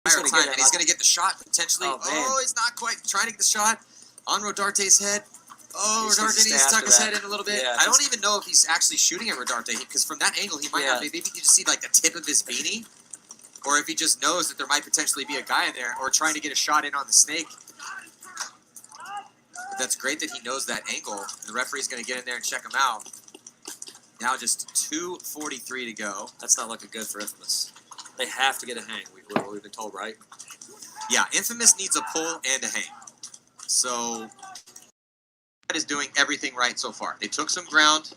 He's going to get the shot potentially. Oh, he's not quite trying to get the shot on Rodarte's head. Oh, Rodarte needs to tuck his head in a little bit. Yeah, I don't even know if he's actually shooting at Rodarte, because from that angle he might have, maybe you just see like the tip of his beanie, or if he just knows that there might potentially be a guy in there, or trying to get a shot in on the snake. But that's great that he knows that angle. The referee's going to get in there and check him out. Now just 2:43 to go. That's not looking good for Infamous. They have to get a hang, we've been told, right? Yeah, Infamous needs a pull and a hang. So is doing everything right so far. They took some ground.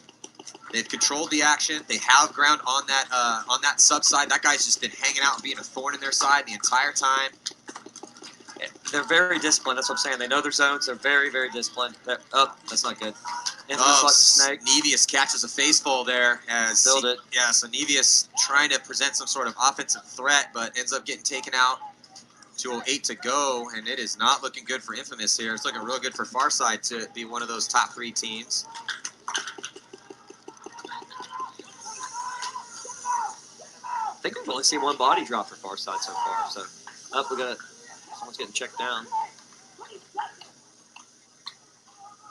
They've controlled the action. They have ground on that sub side. That guy's just been hanging out and being a thorn in their side the entire time. They're very disciplined. That's what I'm saying. They know their zones. They're very, very disciplined. That's not good. Infamous like a snake. Nevius catches a faceful there. Build it. Yeah, so Nevius trying to present some sort of offensive threat, but ends up getting taken out. 2:08 to go, and it is not looking good for Infamous here. It's looking real good for Farside to be one of those top 3 teams. I think we've only seen one body drop for Farside so far. So, someone's getting checked down.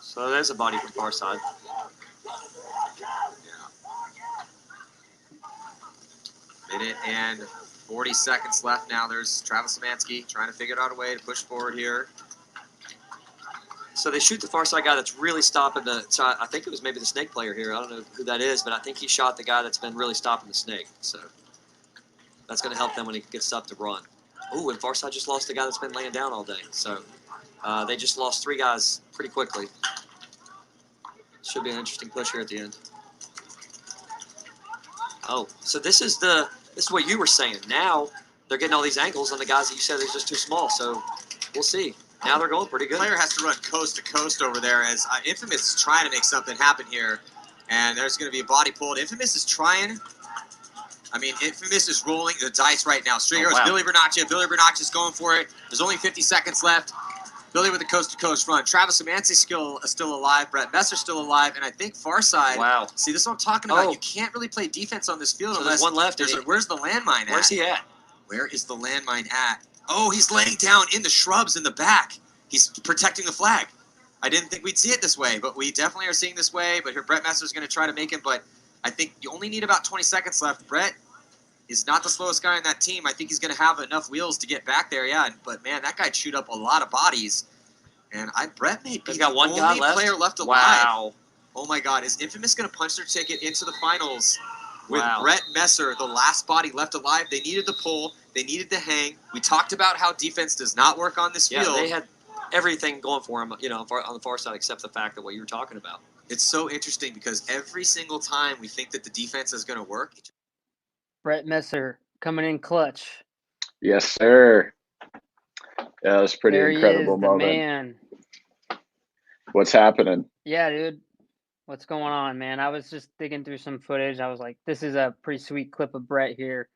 So there's a body from Farside. Yeah. Minute and 40 seconds left now. There's Travis Szymanski trying to figure out a way to push forward here. So they shoot the far side guy that's really stopping the. So I think it was maybe the snake player here. I don't know who that is, but I think he shot the guy that's been really stopping the snake. So that's going to help them when he gets up to run. Ooh, and Farside just lost the guy that's been laying down all day. So they just lost 3 guys pretty quickly. Should be an interesting push here at the end. Oh, so this is what you were saying. Now they're getting all these angles on the guys that you said they're just too small. So we'll see. Now they're going pretty good. The player has to run coast to coast over there as Infamous is trying to make something happen here. And there's going to be a body pulled. Infamous is trying. I mean, Infamous is rolling the dice right now. Straight goes Billy Bernaccia. Billy Bernaccia's going for it. There's only 50 seconds left. Billy with the coast-to-coast run. Travis Szymanski still alive. Brett Messer still alive. And I think Farside. Wow. See, this is what I'm talking about. You can't really play defense on this field unless there's one left. Where's the landmine at? Where's he at? Where is the landmine at? Oh, he's laying down in the shrubs in the back. He's protecting the flag. I didn't think we'd see it this way, but we definitely are seeing this way. But here, Brett Messer's going to try to make him. But I think you only need about 20 seconds left. Brett is not the slowest guy on that team. I think he's going to have enough wheels to get back there. Yeah, but man, that guy chewed up a lot of bodies. And Brett may be the only player left alive. Wow. Oh my God, is Infamous going to punch their ticket into the finals with Brett Messer, the last body left alive? They needed the pull. They needed the hang. We talked about how defense does not work on this field. Yeah, they had everything going for them, on the far side, except the fact that what you were talking about. It's so interesting because every single time we think that the defense is going to work. Brett Messer coming in clutch. Yes, sir. Yeah, it was pretty incredible the moment. Man. What's happening? Yeah, dude. What's going on, man? I was just digging through some footage. I was like, this is a pretty sweet clip of Brett here.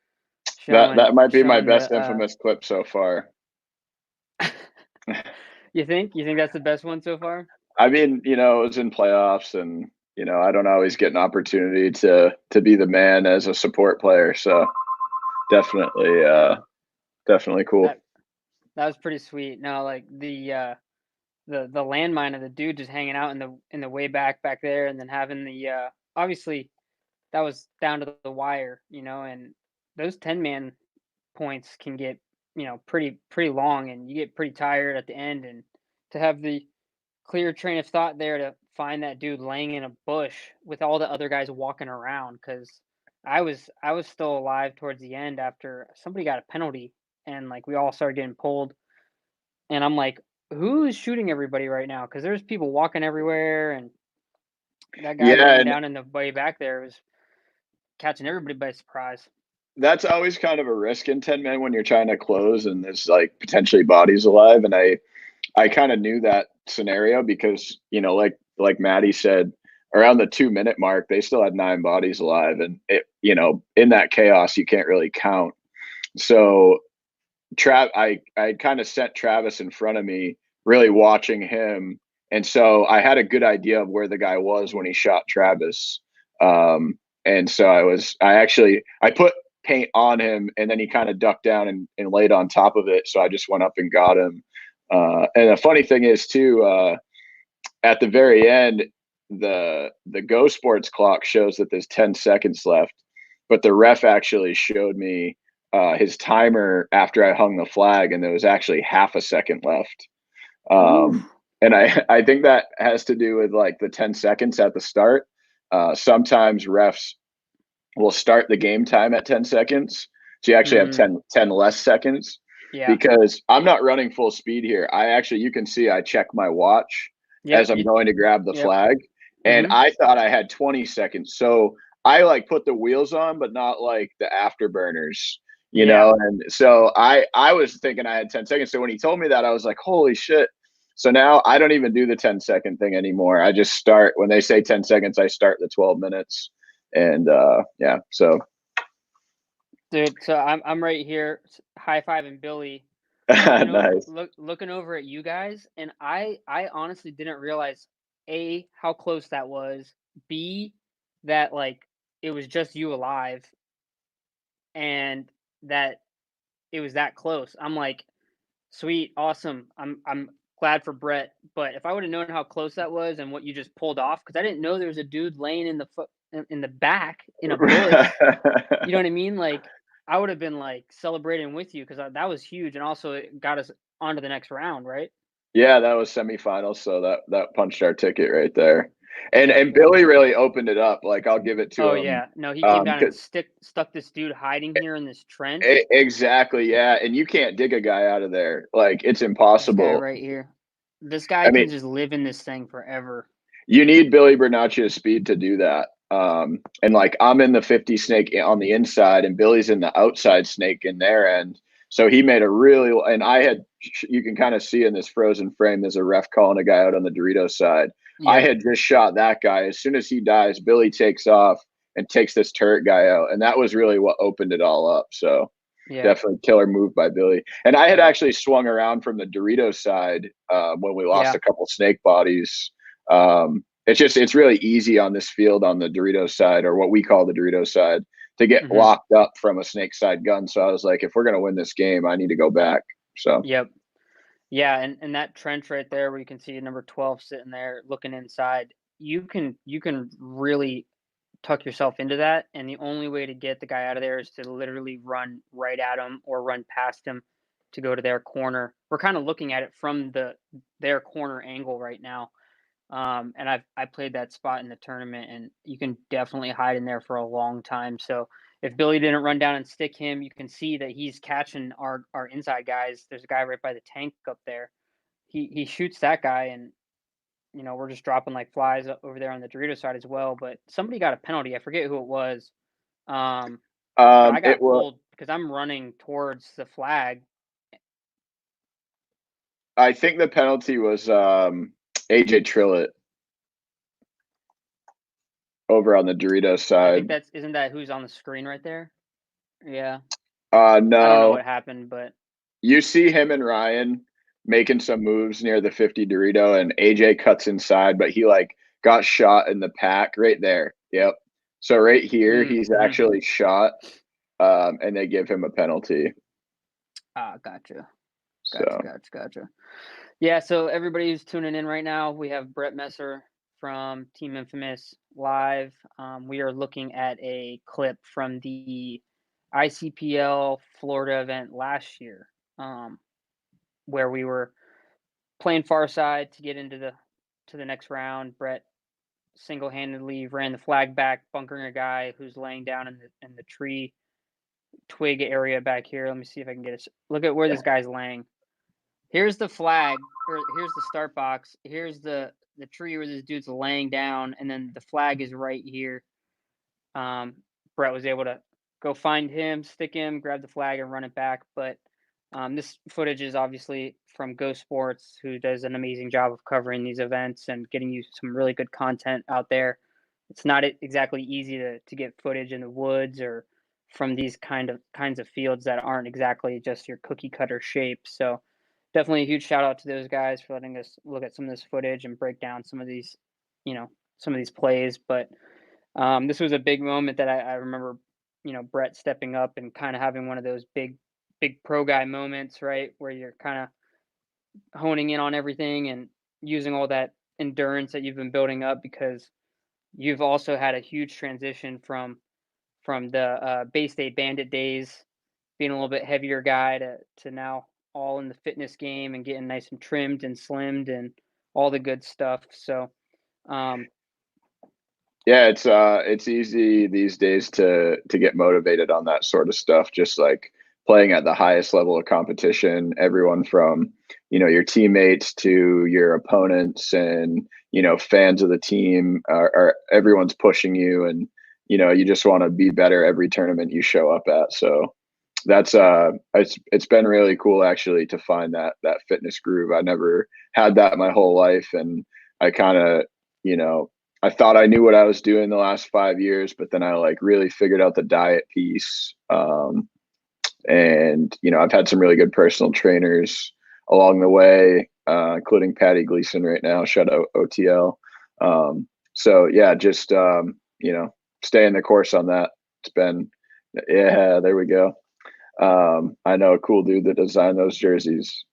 That might be my best Infamous clip so far. You think that's the best one so far? I mean, it was in playoffs, and I don't always get an opportunity to be the man as a support player. So definitely cool. That was pretty sweet. No, like the landmine of the dude just hanging out in the way back there, and then having the obviously that was down to the wire, and those 10-man points can get pretty long, and you get pretty tired at the end, and to have the clear train of thought there to find that dude laying in a bush with all the other guys walking around, because I was still alive towards the end after somebody got a penalty and like we all started getting pulled, and I'm like, who's shooting everybody right now? Because there's people walking everywhere, and that guy down in the way back there was catching everybody by surprise. That's always kind of a risk in 10 men when you're trying to close and there's like potentially bodies alive. And I kind of knew that scenario because, like Maddie said, around the 2-minute mark, they still had 9 bodies alive. And in that chaos, you can't really count. So I kind of set Travis in front of me, really watching him. And so I had a good idea of where the guy was when he shot Travis. And so I put paint on him, and then he kind of ducked down and laid on top of it. So I just went up and got him. And the funny thing is too, at the very end, the Go Sports clock shows that there's 10 seconds left, but the ref actually showed me his timer after I hung the flag, and there was actually half a second left. And I think that has to do with like the 10 seconds at the start. Sometimes refs will start the game time at 10 seconds. So you actually have 10 less seconds. Yeah. Because I'm not running full speed here. You can see I check my watch as I'm going to grab the flag. And I thought I had 20 seconds. So I like put the wheels on, but not like the afterburners, you know? And so I was thinking I had 10 seconds. So when he told me that, I was like, holy shit. So now I don't even do the 10-second thing anymore. I just start when they say 10 seconds, I start the 12 minutes. And so. Dude, so I'm right here, high-fiving Billy. Nice. Looking over at you guys, and I honestly didn't realize A, how close that was, B, that like it was just you alive, and that it was that close. I'm like, sweet, awesome. I'm glad for Brett, but if I would have known how close that was and what you just pulled off, because I didn't know there was a dude laying in the back in a bush. You know what I mean? Like, I would have been like celebrating with you because that was huge, and also it got us on to the next round, right? Yeah, that was semifinals, so that punched our ticket right there. And Billy really opened it up. Like, I'll give it to him. Oh yeah, no, he came down and stuck this dude hiding here in this trench. Exactly, yeah. And you can't dig a guy out of there. Like, it's impossible. This guy right here. This guy can just live in this thing forever. You need Billy Bernaccio's speed to do that. And like, I'm in the 50 snake on the inside, and Billy's in the outside snake in their end. So he made you can kind of see in this frozen frame, there's a ref calling a guy out on the Dorito side. Yep. I had just shot that guy. As soon as he dies, Billy takes off and takes this turret guy out. And that was really what opened it all up. So definitely killer move by Billy. And I had actually swung around from the Dorito side when we lost a couple snake bodies. It's really easy on this field on the Dorito side, or what we call the Dorito side, to get locked up from a snake side gun. So I was like, if we're going to win this game, I need to go back. So, yeah. And that trench right there where you can see number 12 sitting there looking inside, you can really tuck yourself into that. And the only way to get the guy out of there is to literally run right at him or run past him to go to their corner. We're kind of looking at it from their corner angle right now. And I played that spot in the tournament, and you can definitely hide in there for a long time. So if Billy didn't run down and stick him, you can see that he's catching our inside guys. There's a guy right by the tank up there. He shoots that guy, and we're just dropping like flies over there on the Dorito side as well. But somebody got a penalty. I forget who it was. But I got pulled because I'm running towards the flag. I think the penalty was AJ Trillett over on the Dorito side. I think isn't that who's on the screen right there? Yeah. No. I don't know what happened, but you see him and Ryan making some moves near the 50 Dorito, and AJ cuts inside, but he like got shot in the pack right there. Yep. So right here, he's actually shot, and they give him a penalty. Gotcha. Gotcha. Yeah, so everybody who's tuning in right now, we have Brett Messer from Team Infamous live. We are looking at a clip from the ICPL Florida event last year, where we were playing far side to get into the next round. Brett single-handedly ran the flag back, bunkering a guy who's laying down in the tree twig area back here. Let me see if I can get it. Look at where this guy's laying. Here's the flag, or here's the start box. Here's the tree where this dude's laying down, and then the flag is right here. Brett was able to go find him, stick him, grab the flag, and run it back. But this footage is obviously from Go Sports, who does an amazing job of covering these events and getting you some really good content out there. It's not exactly easy to get footage in the woods or from these kinds of fields that aren't exactly just your cookie cutter shape. So definitely a huge shout out to those guys for letting us look at some of this footage and break down some of these plays. But this was a big moment that I remember Brett stepping up and kind of having one of those big pro guy moments, right, where you're kind of honing in on everything and using all that endurance that you've been building up, because you've also had a huge transition from the Baystate Bandit days, being a little bit heavier guy, to now all in the fitness game and getting nice and trimmed and slimmed and all the good stuff. So, yeah, it's easy these days to get motivated on that sort of stuff. Just like playing at the highest level of competition, everyone from your teammates to your opponents and fans of the team are everyone's pushing you, and you just want to be better every tournament you show up at. So that's it's been really cool actually to find that fitness groove. I never had that my whole life, and I kind of I thought I knew what I was doing the last 5 years, but then I like really figured out the diet piece. And I've had some really good personal trainers along the way, including Patty Gleason right now. Shout out OTL. So yeah, just staying the course on that. It's been, yeah, there we go. I know a cool dude that designed those jerseys.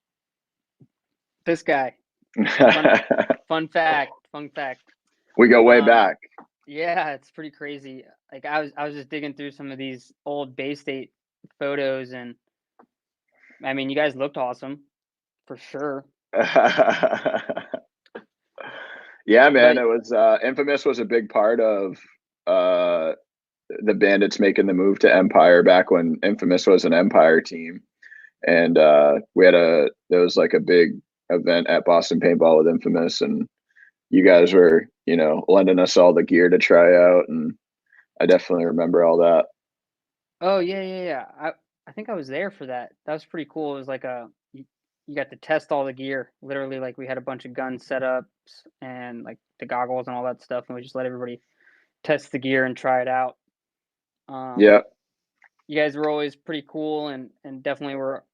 This guy. Fun fact. We go way back. Yeah, it's pretty crazy. Like I was just digging through some of these old Baystate photos, and I mean, you guys looked awesome for sure. Yeah, man, it was Infamous was a big part of the Bandits making the move to Empire back when Infamous was an Empire team. And there was like a big event at Boston Paintball with Infamous, and you guys were, lending us all the gear to try out, and I definitely remember all that. Oh yeah. I think I was there for that. That was pretty cool. It was like you got to test all the gear. Literally, like we had a bunch of gun setups and like the goggles and all that stuff, and we just let everybody test the gear and try it out. Yeah. You guys were always pretty cool, and definitely were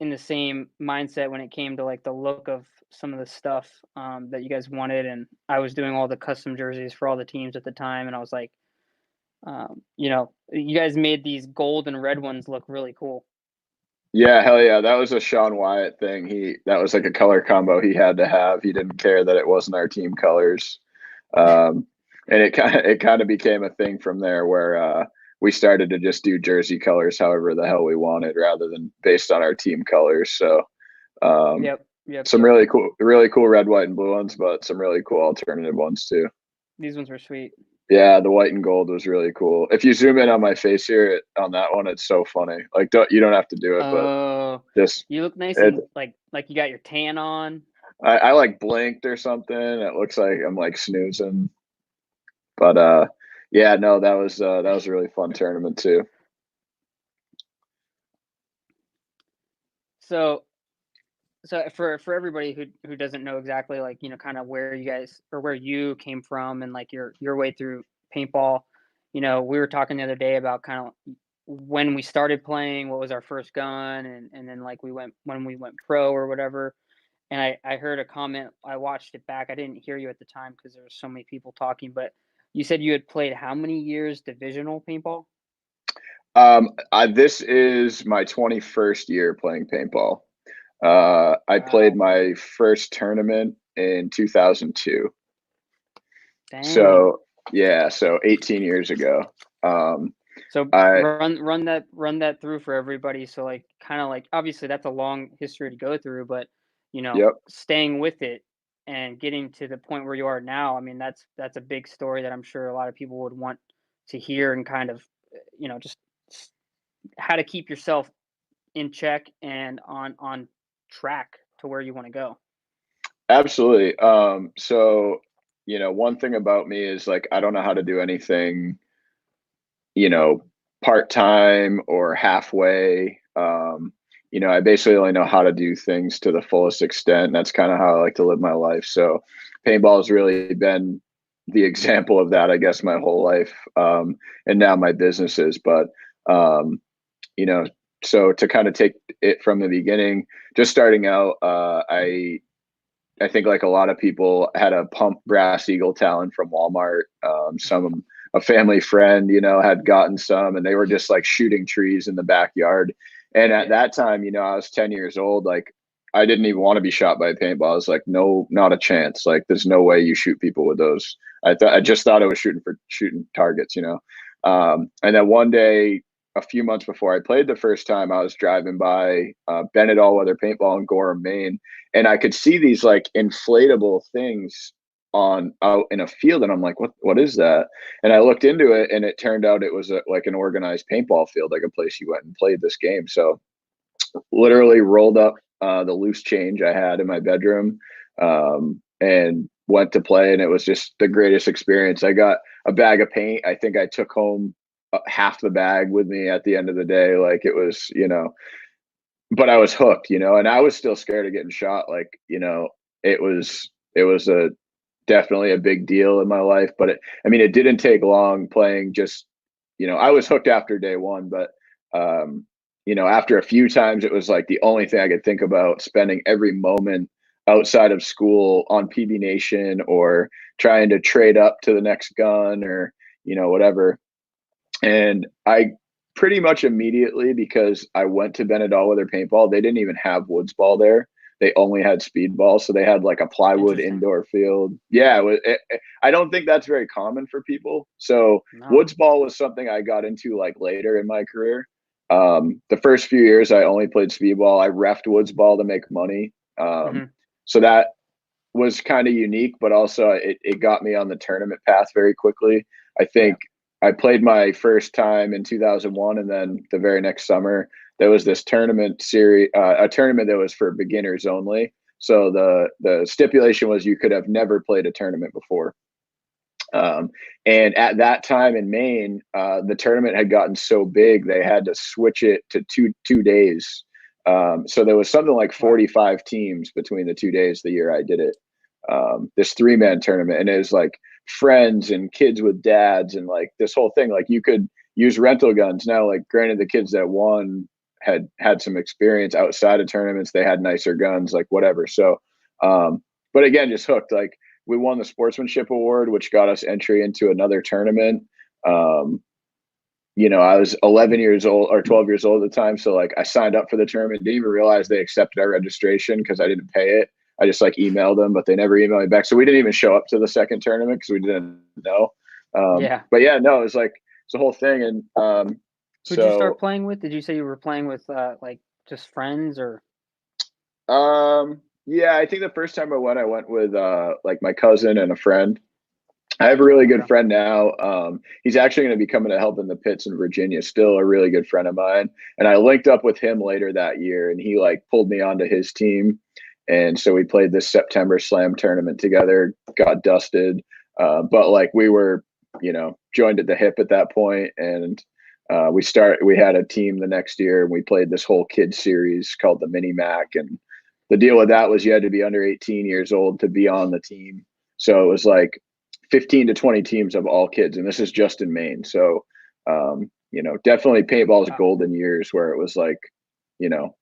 in the same mindset when it came to like the look of some of the stuff that you guys wanted. And I was doing all the custom jerseys for all the teams at the time, and I was like, you guys made these gold and red ones look really cool. Yeah, hell yeah. That was a Sean Wyatt thing. That was like a color combo he had to have. He didn't care that it wasn't our team colors. And it kind of became a thing from there where we started to just do jersey colors however the hell we wanted rather than based on our team colors. So some really cool red, white, and blue ones, but some really cool alternative ones too. These ones were sweet. Yeah, the white and gold was really cool. If you zoom in on my face here on that one, it's so funny. Like you don't have to do it, but just you look nice and like you got your tan on. I like blinked or something. It looks like I'm like snoozing. But yeah, no, that was a really fun tournament too. So for everybody who doesn't know exactly, like, kind of where you guys or where you came from and like your way through paintball, we were talking the other day about kind of when we started playing, what was our first gun, and then like when we went pro or whatever. And I heard a comment, I watched it back. I didn't hear you at the time because there were so many people talking, but you said you had played how many years divisional paintball? This is my 21st year playing paintball. I played my first tournament in 2002. Dang. So 18 years ago. So run that through for everybody. So like kind of like obviously that's a long history to go through, but staying with it and getting to the point where you are now. I mean, that's a big story that I'm sure a lot of people would want to hear, and kind of just how to keep yourself in check and on track to where you want to go. Absolutely. So one thing about me is like I don't know how to do anything part-time or halfway. I basically only know how to do things to the fullest extent. That's kind of how I like to live my life. So paintball has really been the example of that, I guess, my whole life, and now my businesses. But so to kind of take it from the beginning, just starting out, I think like a lot of people had a pump brass eagle talon from Walmart. Some a family friend, you know, had gotten some, and they were just like shooting trees in the backyard. And at that time, you know, I was 10 years old. Like, I didn't even want to be shot by a paintball. I was like, no, not a chance. Like, there's no way you shoot people with those. I just thought I was shooting targets, you know. And then one day, a few months before I played the first time, I was driving by Bandit All-Weather Paintball in Gorham, Maine, and I could see these like inflatable things on out in a field, and I'm like, what is that? And I looked into it, and it turned out it was like an organized paintball field, like a place you went and played this game. So literally rolled up the loose change I had in my bedroom, and went to play, and it was just the greatest experience. I got a bag of paint. I think I took home half the bag with me at the end of the day. Like, it was, you know, but I was hooked, you know, and I was still scared of getting shot. Like, you know, it was a definitely a big deal in my life, but I mean, it didn't take long playing. Just, you know, I was hooked after day one, but you know, after a few times, it was like the only thing I could think about, spending every moment outside of school on PB Nation or trying to trade up to the next gun, or, you know, whatever. And I pretty much immediately, because I went to Bandit All-Weather Paintball, they didn't even have woods ball there. They only had speedball. So they had like a plywood indoor field. Yeah. I don't think that's very common for people. So woods ball was something I got into like later in my career. The first few years I only played speedball. I reffed woods ball to make money. So that was kind of unique, but also it got me on the tournament path very quickly. I think I played my first time in 2001, and then the very next summer there was this tournament series, a tournament that was for beginners only. So the stipulation was you could have never played a tournament before. And at that time in Maine, the tournament had gotten so big they had to switch it to two days. So there was something like 45 teams between the 2 days the year I did it. This 3-man tournament, and it was like friends and kids with dads, and like this whole thing. Like, you could use rental guns. Now, like, granted, the kids that won had some experience outside of tournaments. They had nicer guns, like whatever. So, but again, just hooked. Like, we won the sportsmanship award, which got us entry into another tournament. You know, I was 11 years old or 12 years old at the time. So like, I signed up for the tournament, didn't even realize they accepted our registration because I didn't pay it. I just like emailed them, but they never emailed me back. So we didn't even show up to the second tournament because we didn't know. But yeah, no, it was like, it's the whole thing. And who'd you start playing with? Did you say you were playing with like just friends, or? Yeah, I think the first time I went with like my cousin and a friend. I have a really good friend now. He's actually going to be coming to help in the pits in Virginia, still a really good friend of mine. And I linked up with him later that year, and he like pulled me onto his team. And so we played this September Slam tournament together, got dusted. But like, we were, you know, joined at the hip at that point. And we had a team the next year, and we played this whole kids series called the Mini Mac. And the deal with that was you had to be under 18 years old to be on the team. So it was like 15 to 20 teams of all kids. And this is just in Maine. So, you know, definitely paintball's golden years, where it was like, you know,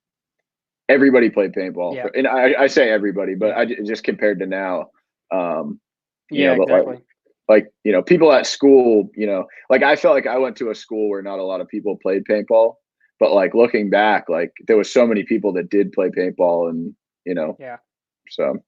everybody played paintball. Yeah. And I say everybody, but I just compared to now, you know, but exactly. like, you know, people at school, you know, like I felt like I went to a school where not a lot of people played paintball, but like looking back, like there was so many people that did play paintball, and, you know, so,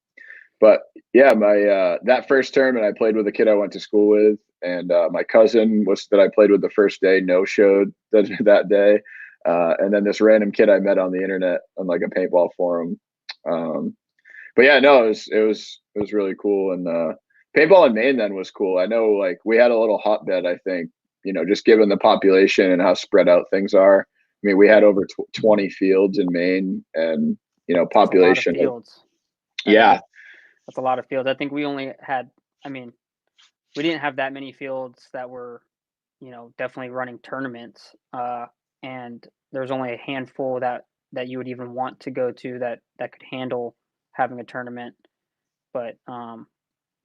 but yeah, my, that first tournament I played with a kid I went to school with, and my cousin that I played with the first day no-showed that day. And then this random kid I met on the internet on like a paintball forum. But yeah, no, it was really cool. And paintball in Maine then was cool. I know, like, we had a little hotbed, I think, you know, just given the population and how spread out things are. I mean, we had over 20 fields in Maine, and, you know, population. That's a lot of fields. Yeah. That's a lot of fields. I think we only had, I mean, we didn't have that many fields that were, you know, definitely running tournaments. And there's only a handful that you would even want to go to that could handle having a tournament. But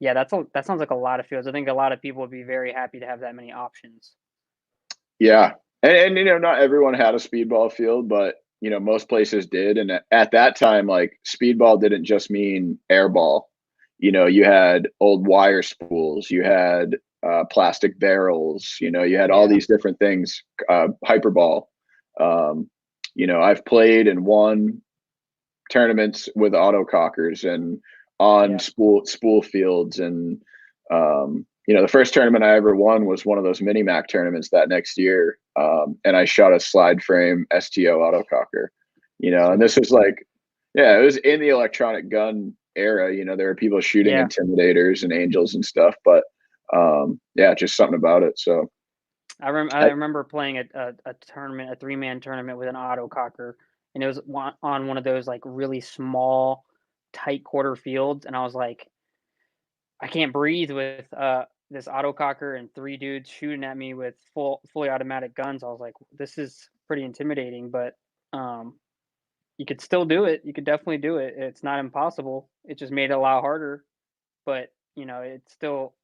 yeah, that sounds like a lot of fields. I think a lot of people would be very happy to have that many options. Yeah. And you know, not everyone had a speedball field, but, you know, most places did. And at that time, like, speedball didn't just mean airball. You know, you had old wire spools, you had, plastic barrels. You had all Yeah. these different things, hyperball. I've played and won tournaments with autocockers and on Yeah. spool fields. And the first tournament I ever won was one of those mini Mac tournaments that next year. And I shot a slide frame STO autococker, and this was like, yeah, it was in the electronic gun era. There were people shooting Yeah. Intimidators and Angels and stuff, but yeah, just something about it. So I remember playing a tournament, a 3-man tournament with an autococker, and it was on one of those like really small, tight quarter fields, and I was like, I can't breathe with this autococker and 3 dudes shooting at me with fully automatic guns. I was like, this is pretty intimidating, but you could still do it. You could definitely do it. It's not impossible. It just made it a lot harder, but it's still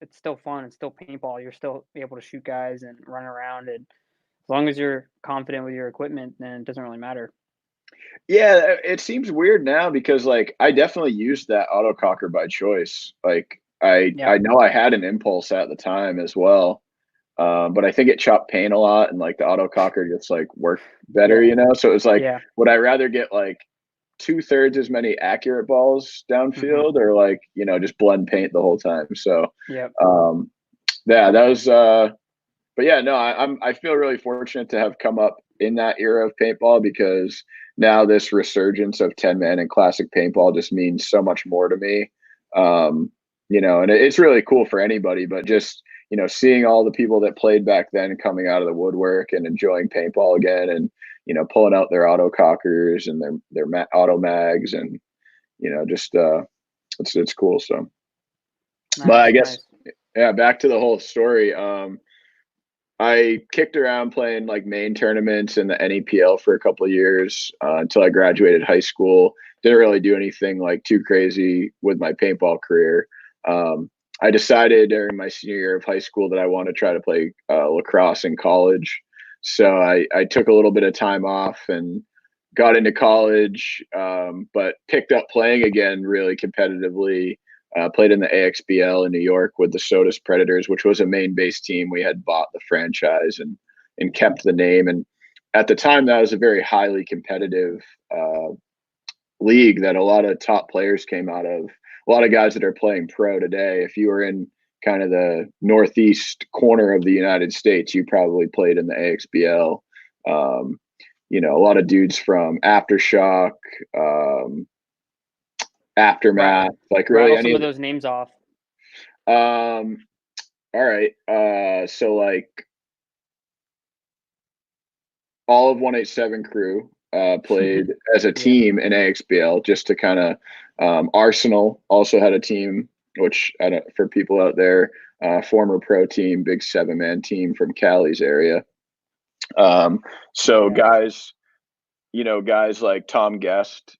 fun. It's still paintball. You're still able to shoot guys and run around, and as long as you're confident with your equipment, then it doesn't really matter. yeah, it seems weird now because like I definitely used that autococker by choice. Like I Yeah. I know I had an Impulse at the time as well. But I think it chopped paint a lot, and like the autococker just like worked better, Yeah. So it was like, Yeah. would I rather get like 2/3 as many accurate balls downfield, or like just blend paint the whole time? So Yep. yeah, that was. But yeah, no, I feel really fortunate to have come up in that era of paintball, because now this resurgence of 10-man and classic paintball just means so much more to me. And it's really cool for anybody, but just seeing all the people that played back then coming out of the woodwork and enjoying paintball again, and pulling out their autocockers and their auto mags, and just it's cool. So, but I Nice. guess, Nice. yeah, back to the whole story. I kicked around playing like main tournaments in the NEPL for a couple of years, until I graduated high school. Didn't really do anything like too crazy with my paintball career. I decided during my senior year of high school that I want to try to play lacrosse in college. So I took a little bit of time off and got into college, but picked up playing again really competitively. Played in the AXBL in New York with the Sodas Predators, which was a Maine based team. We had bought the franchise and kept the name. And at the time, that was a very highly competitive league that a lot of top players came out of. A lot of guys that are playing pro today, if you were in kind of the northeast corner of the United States, you probably played in the AXBL. A lot of dudes from Aftershock, Aftermath, like really Rattle any some of of those names off. all right. So like all of 187 crew played as a team in AXBL, just to kind of Arsenal also had a team, which I don't, for people out there, former pro team, big 7-man team from Cali's area. So guys like Tom Guest,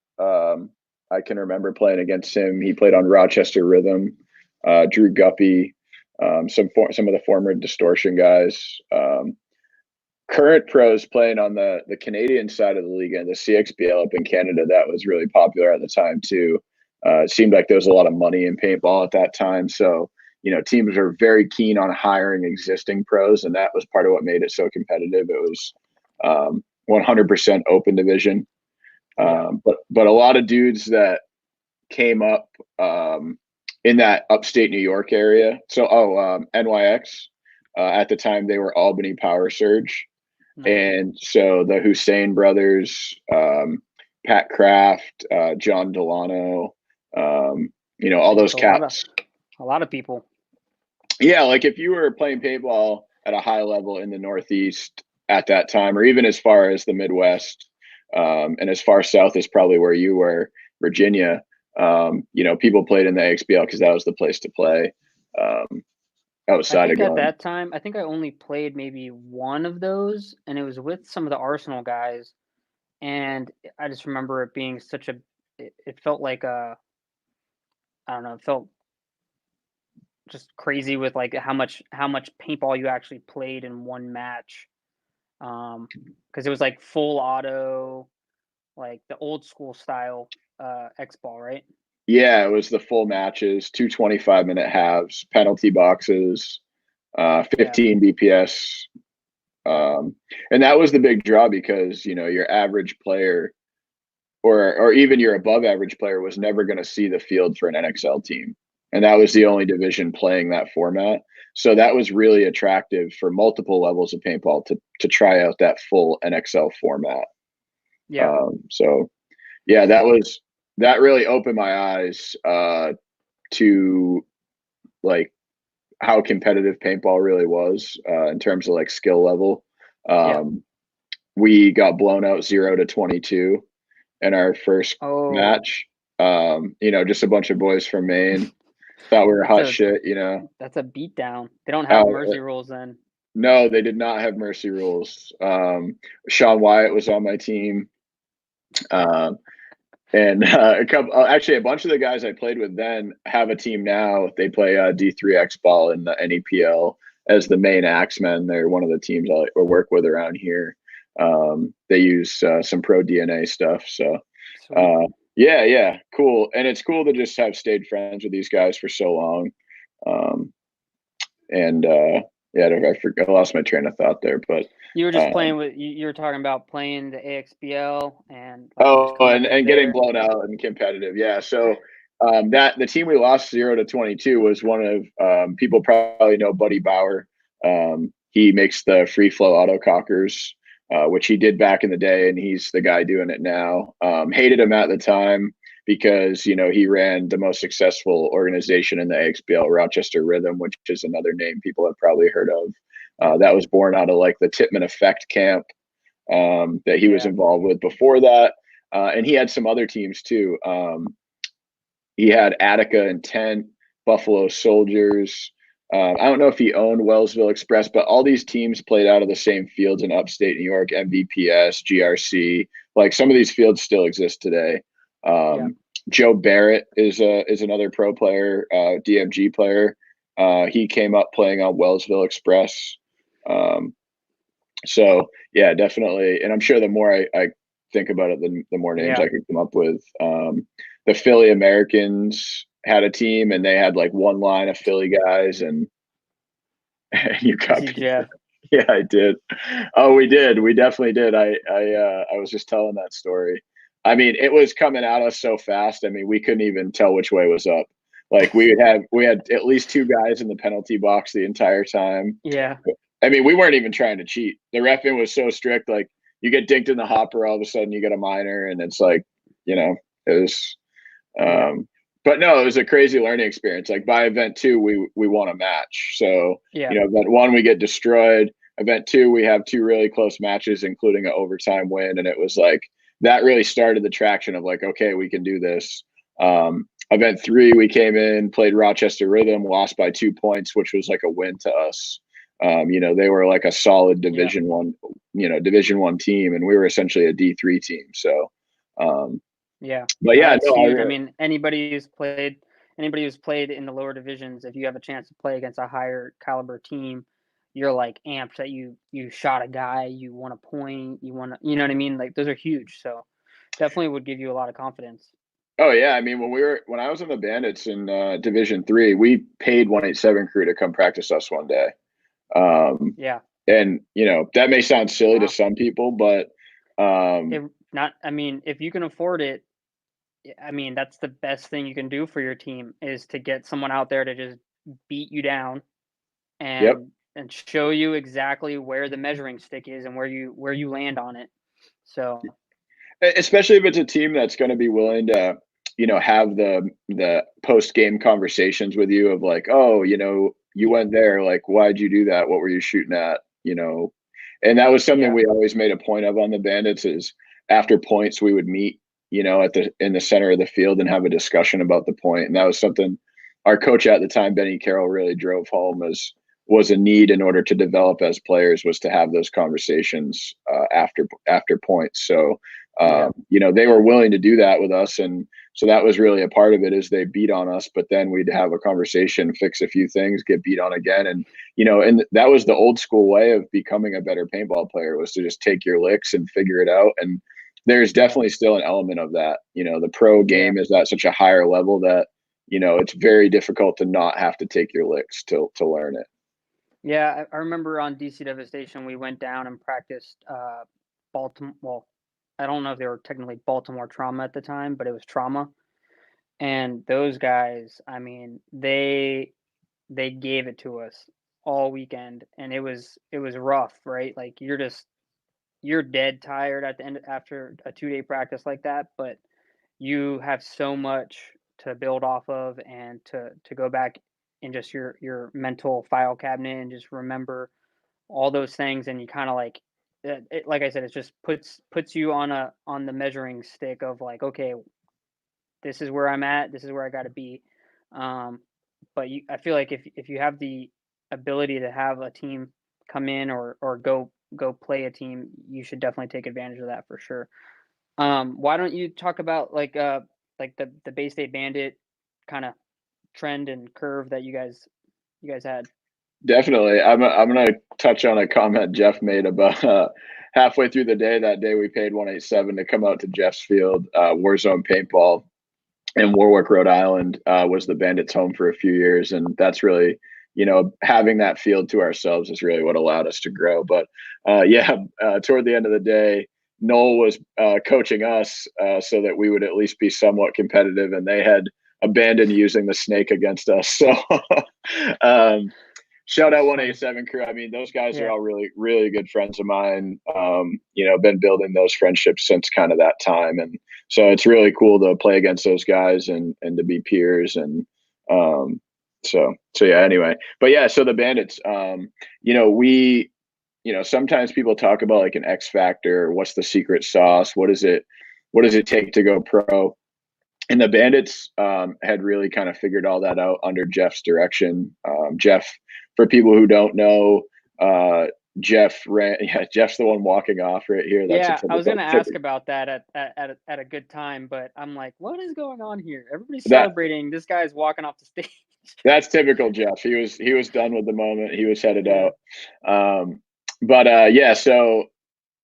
I can remember playing against him. He played on Rochester Rhythm. Drew Guppy, some of the former Distortion guys. Current pros playing on the Canadian side of the league and the CXBL up in Canada, that was really popular at the time too. It seemed like there was a lot of money in paintball at that time. So, teams were very keen on hiring existing pros, and that was part of what made it so competitive. It was 100% open division. But a lot of dudes that came up in that upstate New York area. So, NYX, at the time they were Albany Power Surge. Nice. And so the Hussein brothers, Pat Kraft, John Delano, all those cats. A lot of people. Yeah, like if you were playing paintball at a high level in the Northeast at that time, or even as far as the Midwest, and as far south as probably where you were, Virginia, people played in the AXBL because that was the place to play. Outside of at that time, I think I only played maybe one of those, and it was with some of the Arsenal guys. And I just remember it being such a, it felt like I don't know, it felt just crazy with like how much paintball you actually played in one match. Because it was like full auto, like the old school style X-ball, right? Yeah, it was the full matches, 2 25-minute halves, penalty boxes. 15 BPS. And that was the big draw because, you know, your average player or even your above average player was never going to see the field for an NXL team. And that was the only division playing that format. So that was really attractive for multiple levels of paintball to try out that full NXL format. Yeah. So yeah, that really opened my eyes to like how competitive paintball really was in terms of like skill level. We got blown out 0-22 in our first match. You know, just a bunch of boys from Maine thought we were hot shit, you know. That's a beatdown. They don't have mercy rules then. No, they did not have mercy rules. Sean Wyatt was on my team. And actually a bunch of the guys I played with then have a team now. They play D3X ball in the NEPL as the main Axemen. They're one of the teams I work with around here. They use some pro DNA stuff. So yeah, cool. And it's cool to just have stayed friends with these guys for so long. I lost my train of thought there, but you were just playing with, you were talking about playing the AXBL and and getting blown out and competitive. Yeah. So that the team we lost 0-22 was one of people probably know Buddy Bauer. He makes the free flow autocockers, which he did back in the day, and he's the guy doing it now. Hated him at the time because, you know, he ran the most successful organization in the AXBL, Rochester Rhythm, which is another name people have probably heard of. That was born out of like the Titman Effect camp that he was involved with before that. And he had some other teams too. He had Attica Intent, Buffalo Soldiers. I don't know if he owned Wellsville Express, but all these teams played out of the same fields in upstate New York, MVPS, GRC. Like some of these fields still exist today. Joe Barrett is another pro player, DMG player. He came up playing on Wellsville Express. So yeah, definitely. And I'm sure the more I think about it, the more names I could come up with. The Philly Americans had a team, and they had like one line of Philly guys, and you got Jeff. Yeah, I did. Oh, we did. We definitely did. I was just telling that story. I mean, it was coming at us so fast. I mean, we couldn't even tell which way was up. Like we had at least two guys in the penalty box the entire time. Yeah. I mean, we weren't even trying to cheat. The reffing was so strict. Like you get dinked in the hopper, all of a sudden you get a minor, and it's like, you know, it was. But no, it was a crazy learning experience. Like by event 2, we won a match. So you know, event 1 we get destroyed. Event 2 we have 2 really close matches, including an overtime win, and it was like that really started the traction of like, okay, we can do this. Event 3 we came in, played Rochester Rhythm, lost by 2 points, which was like a win to us. You know, they were like a solid Division 1, you know, Division 1 team, and we were essentially a D3 team. So but yeah, I mean, anybody who's played in the lower divisions, if you have a chance to play against a higher caliber team, you're like amped that you shot a guy, you won a point, you know what I mean? Like those are huge. So definitely would give you a lot of confidence. Oh yeah, I mean when I was in the Bandits in Division 3, we paid 187 crew to come practice us one day. And you know, that may sound silly to some people, but if you can afford it, I mean, that's the best thing you can do for your team is to get someone out there to just beat you down and show you exactly where the measuring stick is and where you land on it. So especially if it's a team that's going to be willing to, you know, have the post-game conversations with you of like, oh, you know, you went there, like, why'd you do that? What were you shooting at? You know, and that was something we always made a point of on the Bandits is after points, we would meet, you know, in the center of the field and have a discussion about the point. And that was something our coach at the time, Benny Carroll, really drove home was a need in order to develop as players was to have those conversations after points. So, you know, they were willing to do that with us. And so that was really a part of it is they beat on us, but then we'd have a conversation, fix a few things, get beat on again. And, you know, and that was the old school way of becoming a better paintball player was to just take your licks and figure it out. And there's definitely still an element of that. You know, the pro game is at such a higher level that, you know, it's very difficult to not have to take your licks to learn it. Yeah, I remember on DC Devastation, we went down and practiced Baltimore. Well, I don't know if they were technically Baltimore Trauma at the time, but it was Trauma. And those guys, I mean, they gave it to us all weekend, and it was rough, right? Like you're dead tired at the end after a 2-day practice like that, but you have so much to build off of and to go back in just your mental file cabinet and just remember all those things, and you kind of like like I said, it just puts you on the measuring stick of like, okay, this is where I'm at, this is where I got to be. um but I feel like if you have the ability to have a team come in or go play a team, you should definitely take advantage of that for sure. Why don't you talk about like the Baystate Bandit kind of trend and curve that you guys had? Definitely. I'm gonna touch on a comment Jeff made about halfway through the day that day we paid 187 to come out to Jeff's field. Warzone Paintball in Warwick, Rhode Island was the Bandits' home for a few years, and that's really, having that field to ourselves is really what allowed us to grow. But toward the end of the day, Noel was coaching us so that we would at least be somewhat competitive, and they had abandoned using the snake against us. So shout out 187 crew. I mean, those guys are all really, really good friends of mine. Been building those friendships since kind of that time. And so it's really cool to play against those guys and to be peers. And so yeah, anyway. But yeah, so the Bandits, sometimes people talk about like an X factor. What's the secret sauce? What does it take to go pro? And the Bandits had really kind of figured all that out under Jeff's direction. Jeff, for people who don't know, Jeff's the one walking off right here. That's I was going to ask about that at a good time, but I'm like, what is going on here? Everybody's celebrating. This guy's walking off the stage. That's typical Jeff. He was done with the moment. He was headed out. So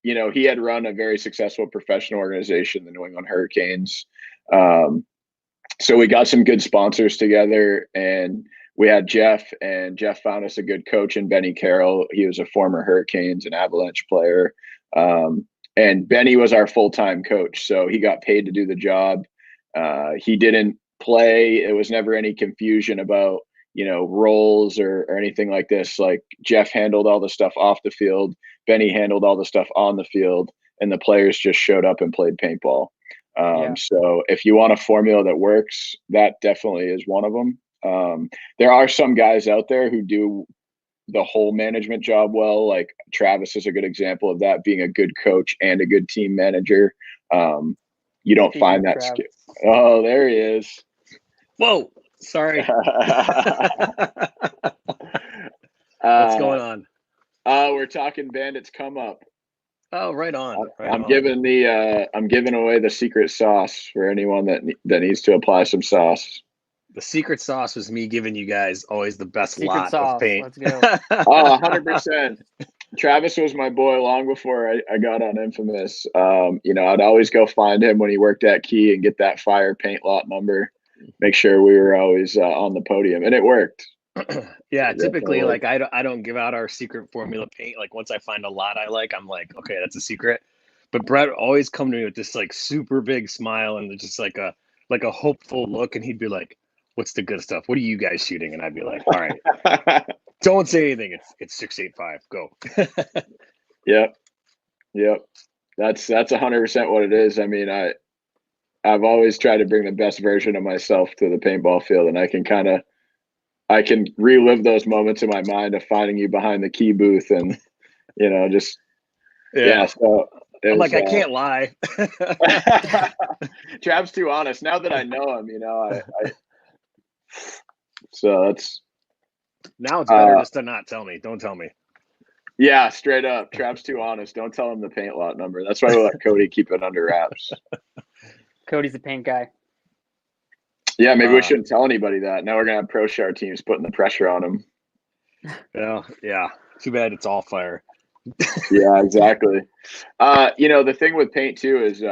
he had run a very successful professional organization, the New England Hurricanes. So we got some good sponsors together, and we had Jeff, and Jeff found us a good coach in Benny Carroll. He was a former Hurricanes and Avalanche player. And Benny was our full-time coach. So he got paid to do the job. He didn't play. It was never any confusion about, roles or anything like this. Like Jeff handled all the stuff off the field. Benny handled all the stuff on the field, and the players just showed up and played paintball. So if you want a formula that works, that definitely is one of them. There are some guys out there who do the whole management job well. Like Travis is a good example of that, being a good coach and a good team manager. You don't find that skill. Oh, there he is. Whoa, sorry. What's going on? We're talking Bandits come up. Oh, right on. I'm giving away the secret sauce for anyone that needs to apply some sauce. The secret sauce was me giving you guys always the best Secret lot sauce. of paint. Let's go. 100%. Travis was my boy long before I got on Infamous. I'd always go find him when he worked at Key and get that fire paint lot number. Make sure we were always on the podium, and it worked. Yeah, typically, like I don't give out our secret formula paint. Like once I find a lot I like, I'm like, okay, that's a secret. But Brett would always come to me with this like super big smile and just like a hopeful look, and he'd be like, "What's the good stuff? What are you guys shooting?" And I'd be like, "All right, don't say anything. It's 685. Go." Yep. That's 100% what it is. I mean, I've always tried to bring the best version of myself to the paintball field, and I can relive those moments in my mind of finding you behind the key booth, and So I'm like, I can't lie. Trav's too honest. Now that I know him, so that's. Now it's better just to not tell me. Don't tell me. Yeah, straight up. Trav's too honest. Don't tell him the paint lot number. That's why we let Cody keep it under wraps. Cody's the paint guy. Yeah, maybe we shouldn't tell anybody that. Now we're gonna have pro shower teams putting the pressure on them. Yeah. Too bad it's all fire. Yeah, exactly. The thing with paint too is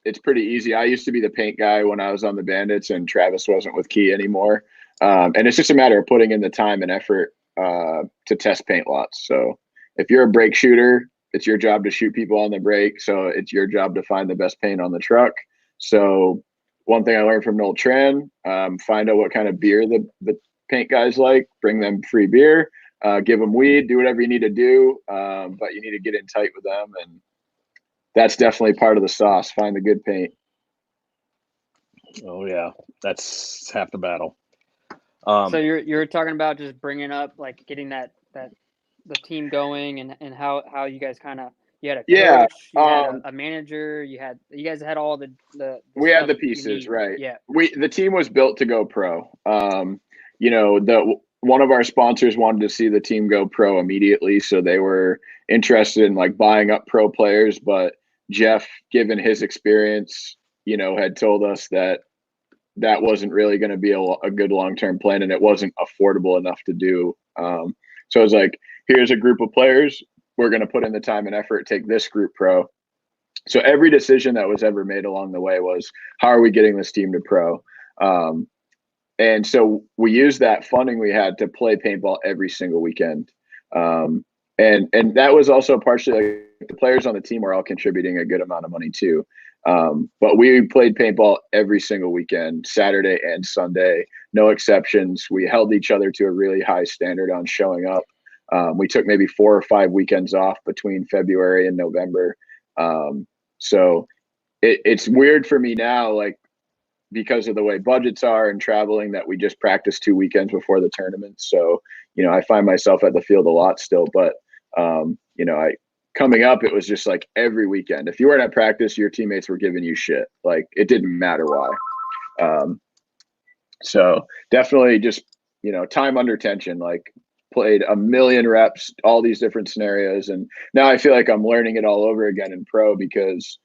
it's pretty easy. I used to be the paint guy when I was on the Bandits, and Travis wasn't with Key anymore. And it's just a matter of putting in the time and effort to test paint lots. So if you're a brake shooter, it's your job to shoot people on the brake. So it's your job to find the best paint on the truck. So one thing I learned from Noel Tran, find out what kind of beer the paint guys like, bring them free beer, give them weed, do whatever you need to do. But you need to get in tight with them. And that's definitely part of the sauce. Find the good paint. Oh yeah, that's half the battle. So you're talking about just bringing up like getting that the team going and how you guys kind of, you had a coach, you had a manager, you guys had all the we had the stuff you pieces, need. right? Yeah. The team was built to go pro. You know, one of our sponsors wanted to see the team go pro immediately, so they were interested in like buying up pro players. But Jeff, given his experience, you know, had told us that wasn't really going to be a good long-term plan, and it wasn't affordable enough to do. So it was like, here's a group of players. We're going to put in the time and effort, take this group pro. So every decision that was ever made along the way was, how are we getting this team to pro? And so we used that funding we had to play paintball every single weekend. And that was also partially like the players on the team were all contributing a good amount of money too. But we played paintball every single weekend, Saturday and Sunday, no exceptions. We held each other to a really high standard on showing up. We took maybe 4 or 5 weekends off between February and November. So it's weird for me now, like, because of the way budgets are and traveling, that we just practice 2 weekends before the tournament. So, you know, I find myself at the field a lot still, but, you know, coming up, it was just like every weekend. If you weren't at practice, your teammates were giving you shit. Like, it didn't matter why. So definitely just, you know, time under tension, like played a million reps, all these different scenarios. And now I feel like I'm learning it all over again in pro, because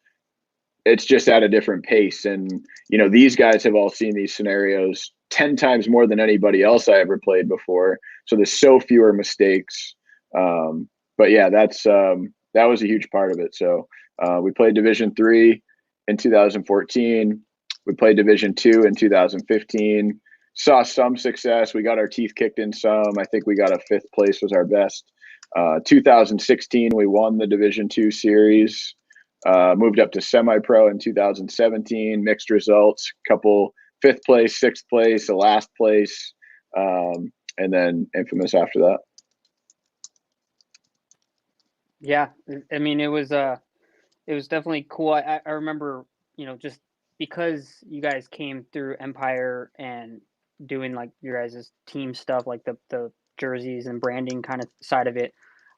it's just at a different pace. And, you know, these guys have all seen these scenarios 10 times more than anybody else I ever played before. So there's so fewer mistakes. But yeah, that was a huge part of it. So we played Division 3 in 2014. We played Division 2 in 2015. Saw some success. We got our teeth kicked in some. I think we got a 5th place was our best. 2016, we won the Division 2 series. Moved up to semi-pro in 2017. Mixed results. Couple 5th place, 6th place, a last place, and then infamous after that. Yeah, I mean, it was definitely cool. I remember, you know, just because you guys came through Empire and doing like your guys' team stuff, like the jerseys and branding kind of side of it,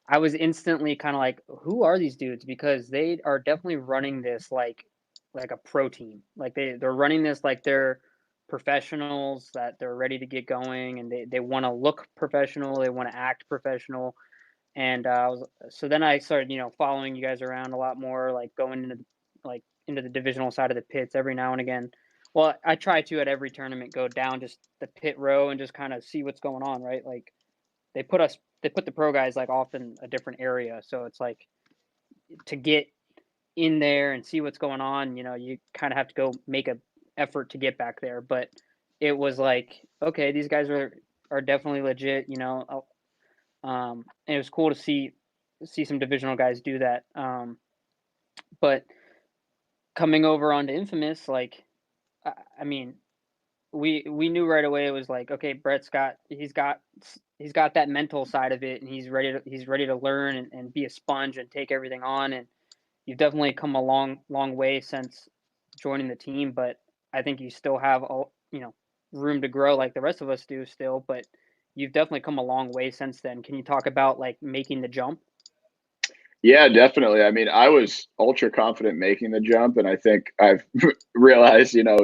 I was instantly kind of like, who are these dudes? Because they are definitely running this like a pro team. Like they're running this like they're professionals, that they're ready to get going, and they want to look professional, they want to act professional. And so then I started, you know, following you guys around a lot more, like going into the divisional side of the pits every now and again. Well, I try to at every tournament go down just the pit row and just kind of see what's going on, right? Like they put the pro guys like off in a different area, so it's like to get in there and see what's going on, you know, you kind of have to go make a effort to get back there. But it was like, okay, these guys are definitely legit, you know. And it was cool to see some divisional guys do that. But coming over onto Infamous, like, I mean, we knew right away it was like, okay, Brett's got that mental side of it, and he's ready to learn and be a sponge and take everything on. And you've definitely come a long way since joining the team, but I think you still have room to grow like the rest of us do still. But you've definitely come a long way since then. Can you talk about like making the jump? Yeah, definitely. I mean, I was ultra confident making the jump, and I think I've realized, you know,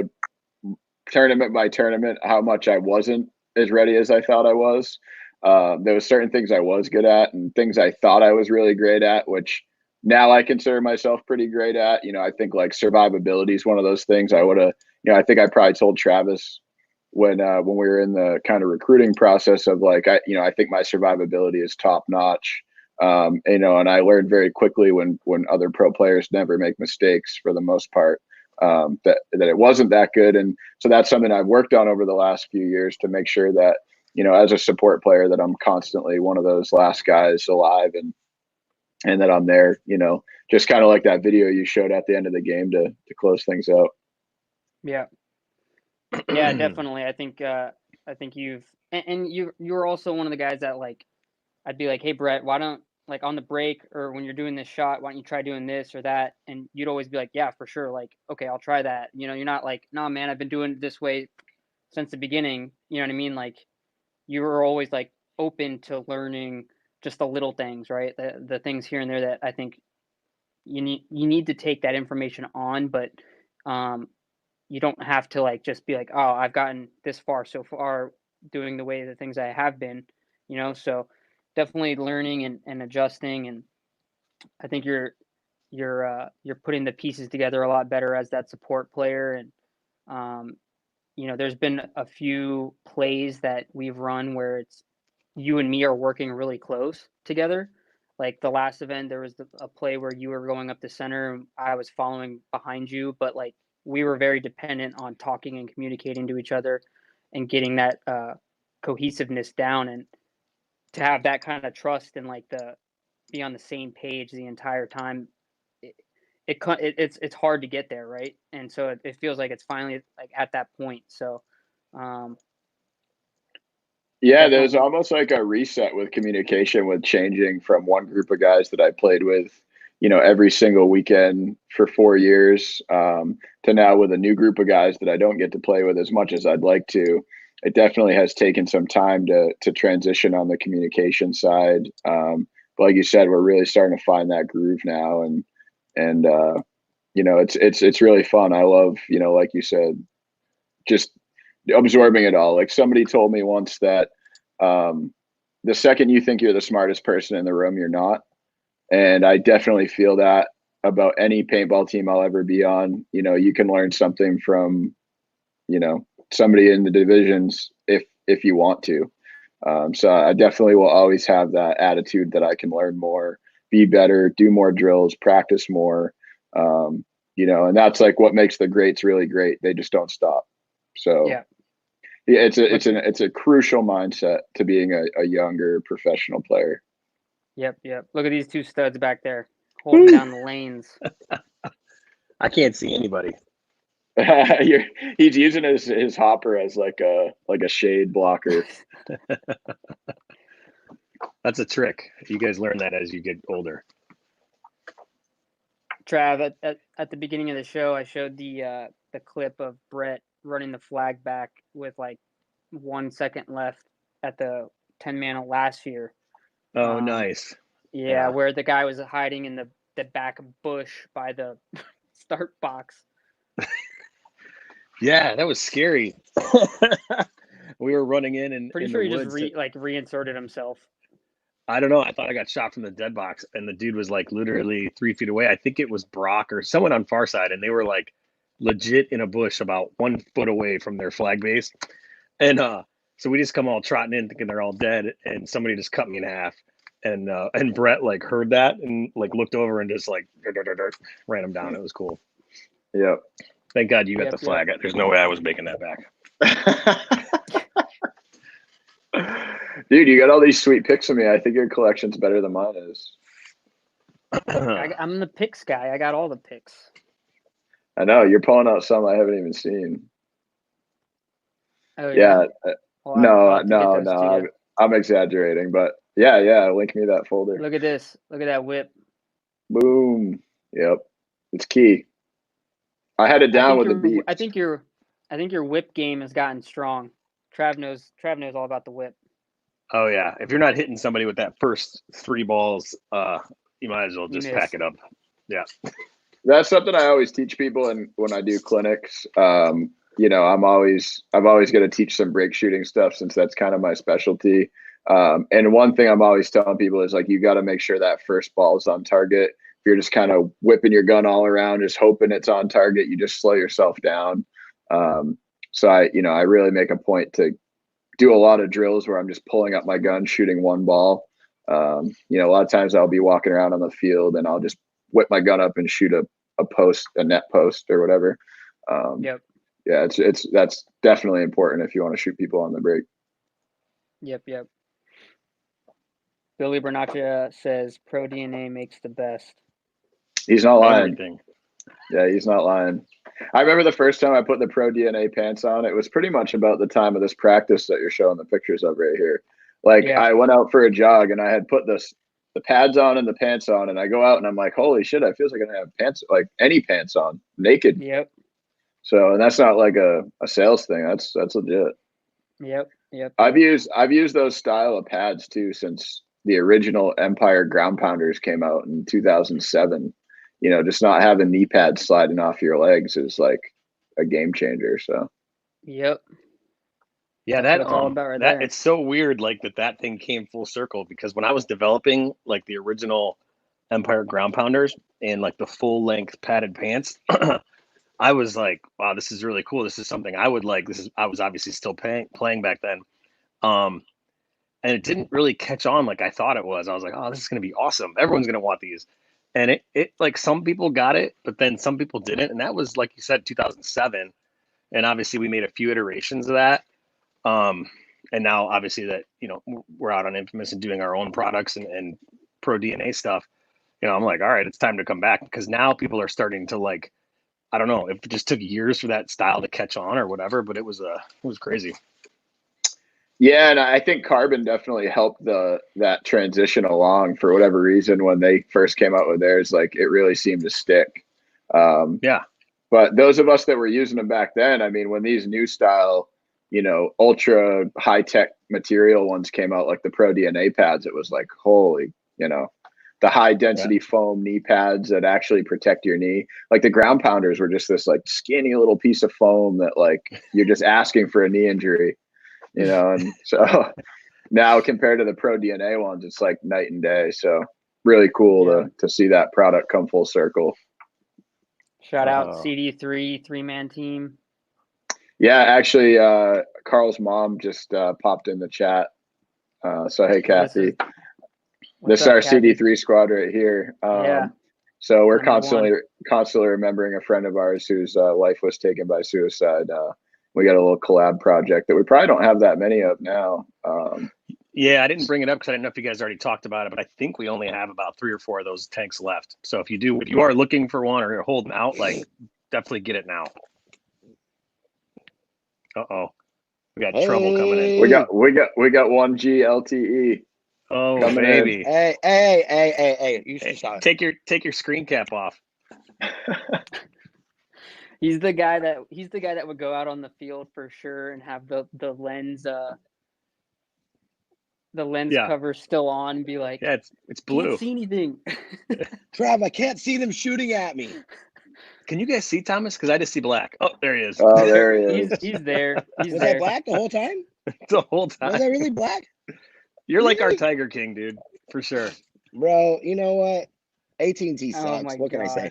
tournament by tournament, how much I wasn't as ready as I thought I was. There was certain things I was good at and things I thought I was really great at, which now I consider myself pretty great at. You know, I think like survivability is one of those things I would have, you know, I think I probably told Travis when we were in the kind of recruiting process of like, I think my survivability is top notch. You know, and I learned very quickly when other pro players never make mistakes for the most part, that it wasn't that good. And so that's something I've worked on over the last few years to make sure that, as a support player, that I'm constantly one of those last guys alive, and that I'm there, just kind of like that video you showed at the end of the game to close things out. Yeah. Yeah, definitely. I think you've and you're also one of the guys that like I'd be like, hey Brett, why don't like on the break or when you're doing this shot, why don't you try doing this or that? And you'd always be like, yeah, for sure. Like, okay, I'll try that. You're not like, no, man, I've been doing it this way since the beginning. You know what I mean? Like, you were always like open to learning just the little things, right? The things here and there that I think you need to take that information on, but you don't have to like just be like, oh, I've gotten this far so far doing the way the things I have been, so definitely learning and adjusting. And I think you're putting the pieces together a lot better as that support player. And there's been a few plays that we've run where it's you and me are working really close together. Like the last event, there was a play where you were going up the center and I was following behind you, but like we were very dependent on talking and communicating to each other and getting that cohesiveness down, and to have that kind of trust and like be on the same page the entire time. It's hard to get there, right? And so it feels like it's finally like at that point. So yeah, there's almost like a reset with communication, with changing from one group of guys that I played with, every single weekend for 4 years, to now with a new group of guys that I don't get to play with as much as I'd like to. It definitely has taken some time to transition on the communication side. But like you said, we're really starting to find that groove now, and it's really fun. I love, like you said, just absorbing it all. Like somebody told me once that the second you think you're the smartest person in the room, you're not. And I definitely feel that about any paintball team I'll ever be on. You can learn something from, somebody in the divisions if you want to. So I definitely will always have that attitude that I can learn more, be better, do more drills, practice more. And that's like what makes the greats really great. They just don't stop. So yeah, it's a crucial mindset to being a younger professional player. Yep. Look at these two studs back there holding down the lanes. I can't see anybody. He's using his hopper as like a shade blocker. That's a trick. You guys learn that as you get older. Trav, at the beginning of the show, I showed the clip of Brett running the flag back with like 1 second left at the 10-man last year. Oh, nice. Yeah, where the guy was hiding in the back bush by the start box. Yeah, that was scary. We were running in pretty in sure the he woods just reinserted himself. I don't know. I thought I got shot from the dead box, and the dude was like literally 3 feet away. I think it was Brock or someone on far side, and they were like legit in a bush about 1 foot away from their flag base. And so we just come all trotting in thinking they're all dead, and somebody just cut me in half. And Brett like heard that and like looked over and just like ran him down. It was cool. Yep. Thank God you got the flag. There's no way I was making that back. Dude, you got all these sweet pics of me. I think your collection's better than mine is. I'm the pics guy. I got all the pics. I know. You're pulling out some I haven't even seen. Oh, yeah. Well, no. I'm exaggerating, but yeah. Link me that folder. Look at this. Look at that whip. Boom. Yep. It's key. I had it down with the beat. I think your whip game has gotten strong. Trav knows all about the whip. Oh yeah. If you're not hitting somebody with that first 3 balls, you might as well just pack it up. Yeah. That's something I always teach people, and when I do clinics, I've always got to teach some break shooting stuff since that's kind of my specialty. And one thing I'm always telling people is like, you got to make sure that first ball is on target. If you're just kind of whipping your gun all around, just hoping it's on target, you just slow yourself down. So I really make a point to do a lot of drills where I'm just pulling up my gun, shooting 1 ball. A lot of times I'll be walking around on the field and I'll just whip my gun up and shoot a net post or whatever. Yep. Yeah, that's definitely important if you want to shoot people on the break. Yep. Billy Bernaccia says Pro DNA makes the best. He's not lying. Everything. Yeah, he's not lying. I remember the first time I put the Pro DNA pants on, it was pretty much about the time of this practice that you're showing the pictures of right here. Like, Yeah. I went out for a jog and I had put the pads on and the pants on, and I go out and I'm like, holy shit, I feel like I can have pants, like any pants on, naked. Yep. So, and that's not like a sales thing. That's legit. Yep. I've used those style of pads too since the original Empire ground pounders came out in 2007. You know, just not having knee pads sliding off your legs is like a game changer. So, Yep. Yeah, That's what it's all about right there. It's so weird, like that thing came full circle, because when I was developing like the original Empire ground pounders and like the full length padded pants, I was like, wow, this is really cool. This is something I would like. I was obviously still playing back then. And it didn't really catch on like I thought it was. I was like, oh, this is going to be awesome. Everyone's going to want these. And it like some people got it, but then some people didn't. And that was, like you said, 2007. And obviously we made a few iterations of that. And now obviously that, you know, we're out on Infamous and doing our own products and Pro DNA stuff. You know, I'm like, all right, it's time to come back, because now people are starting to like, I don't know if it just took years for that style to catch on or whatever, but it was crazy. yeah, and I think Carbon definitely helped that transition along for whatever reason. When they first came out with theirs, like it really seemed to stick. Yeah. But those of us that were using them back then, I mean, when these new style, you know, ultra high tech material ones came out, like the Pro DNA pads, it was like, holy, you know, the high density foam knee pads that actually protect your knee. Like the ground pounders were just this like skinny little piece of foam that like you're just asking for a knee injury, you know. And so now compared to the Pro DNA ones, it's like night and day. So really cool to see that product come full circle. Shout out CD3 3-man team. Yeah, actually, Carl's mom just popped in the chat. So hey, Kathy, this is our Kathy? CD3 squad right here. So we're constantly remembering a friend of ours whose life was taken by suicide. We got a little collab project that we probably don't have that many of now. Yeah, I didn't bring it up because I didn't know if you guys already talked about it, but I think we only have about 3 or 4 of those tanks left. So if you are looking for one or you're holding out, like definitely get it now. Uh-oh. We got trouble coming in. We got 1G LTE. Oh, baby. Hey. You should take your screen cap off. He's the guy that would go out on the field for sure and have the lens cover still on and be like, yeah, it's blue. Can't see anything. Trav, I can't see them shooting at me. Can you guys see Thomas? Because I just see black. Oh, there he is. Oh, there he is. He's there. Was I black the whole time? The whole time. Was I really black? You're like our Tiger King, dude, for sure. Bro, you know what? AT&T sucks. What can I say?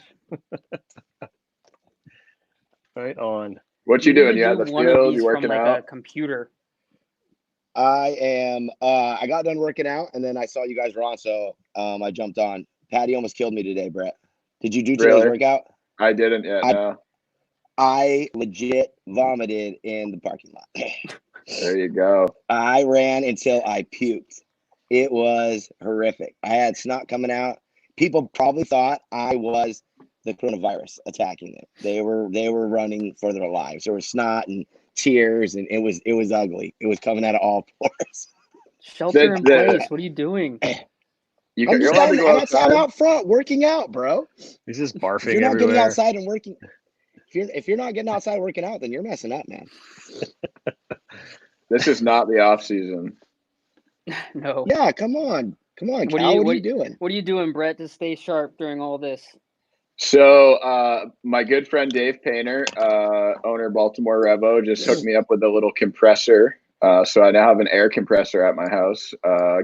Right on. What you doing? You at the field? You working from, out? A computer. I am. I got done working out, and then I saw you guys were on, so I jumped on. Patty almost killed me today, Brett. Did you do today's workout? I didn't yet. No. I legit vomited in the parking lot. There you go. I ran until I puked. It was horrific. I had snot coming out. People probably thought I was the coronavirus attacking them. They were running for their lives. There was snot and tears, and it was ugly. It was coming out of all pores. Shelter in place. What are you doing? I'm out front working out, bro. He's just barfing. If you're not everywhere. getting outside and working, if you're not getting outside working out, then you're messing up, man. This is not the off season. No. Yeah, come on, Cal. What are you doing? What are you doing, Brett, to stay sharp during all this? So my good friend Dave Painter, owner Baltimore Revo, just hooked me up with a little compressor. So I now have an air compressor at my house,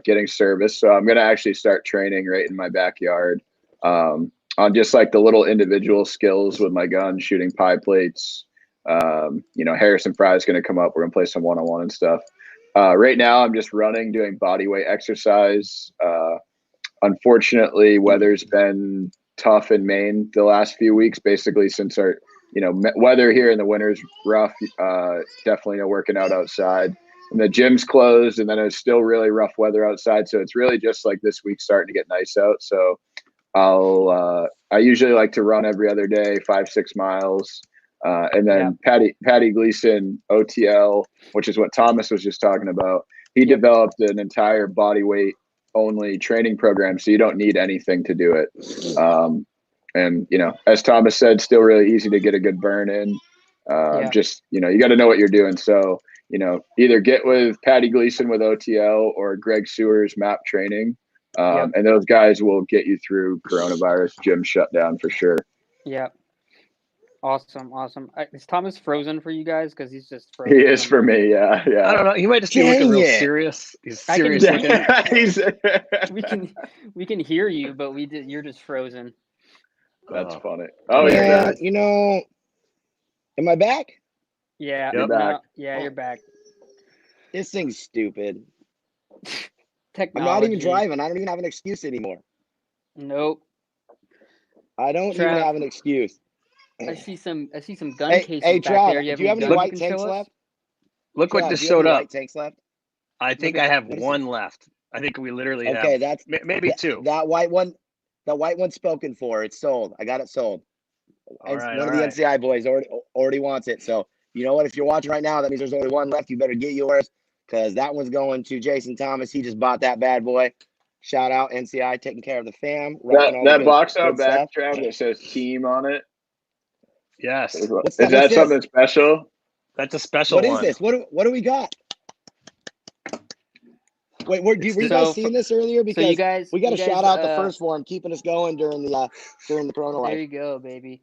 getting service. So I'm going to actually start training right in my backyard, on just like the little individual skills with my gun, shooting pie plates. Harrison Fry is going to come up. We're going to play some one-on-one and stuff. Right now I'm just running, doing body weight exercise. Unfortunately, weather's been tough in Maine the last few weeks, basically since our, weather here in the winter's rough. Definitely no working out outside. and the gym's closed, and then it's still really rough weather outside. So it's really just like this week's starting to get nice out. So I usually like to run every other day, 5-6 miles. And then Patty Gleason, OTL, which is what Thomas was just talking about. He developed an entire body weight only training program, so you don't need anything to do it. And as Thomas said, still really easy to get a good burn in. Just you got to know what you're doing. So either get with Patty Gleason with OTL or Greg Sewer's MAP training, and those guys will get you through coronavirus gym shutdown for sure. Yeah. Awesome. Is Thomas frozen for you guys? Because he's just frozen. He is for me. Yeah. I don't know. He might just be looking real serious. He's serious looking. We can hear you, but you're just frozen. That's funny. Oh yeah. Am I back? Yeah. You're back. You're back. This thing's stupid. Technology. I'm not even driving. I don't even have an excuse anymore. Nope. I don't even have an excuse. I see some gun cases back Trav, there. do you have any white tanks left? Look what just showed up. White tanks left? I think I have one left. I think we literally have. Okay, that's maybe two. That white one's spoken for. It's sold. I got it sold. One of the NCI boys already wants it. So you know what? If you're watching right now, that means there's only one left. You better get yours because that one's going to Jason Thomas. He just bought that bad boy. Shout out NCI taking care of the fam. That box out back, Trav, that says team on it. Yes. Is that something special? That's a special one. What is this? What do we got? Wait, were you guys seeing this earlier? Because we got to shout out the first one keeping us going during the corona life. There you go, baby.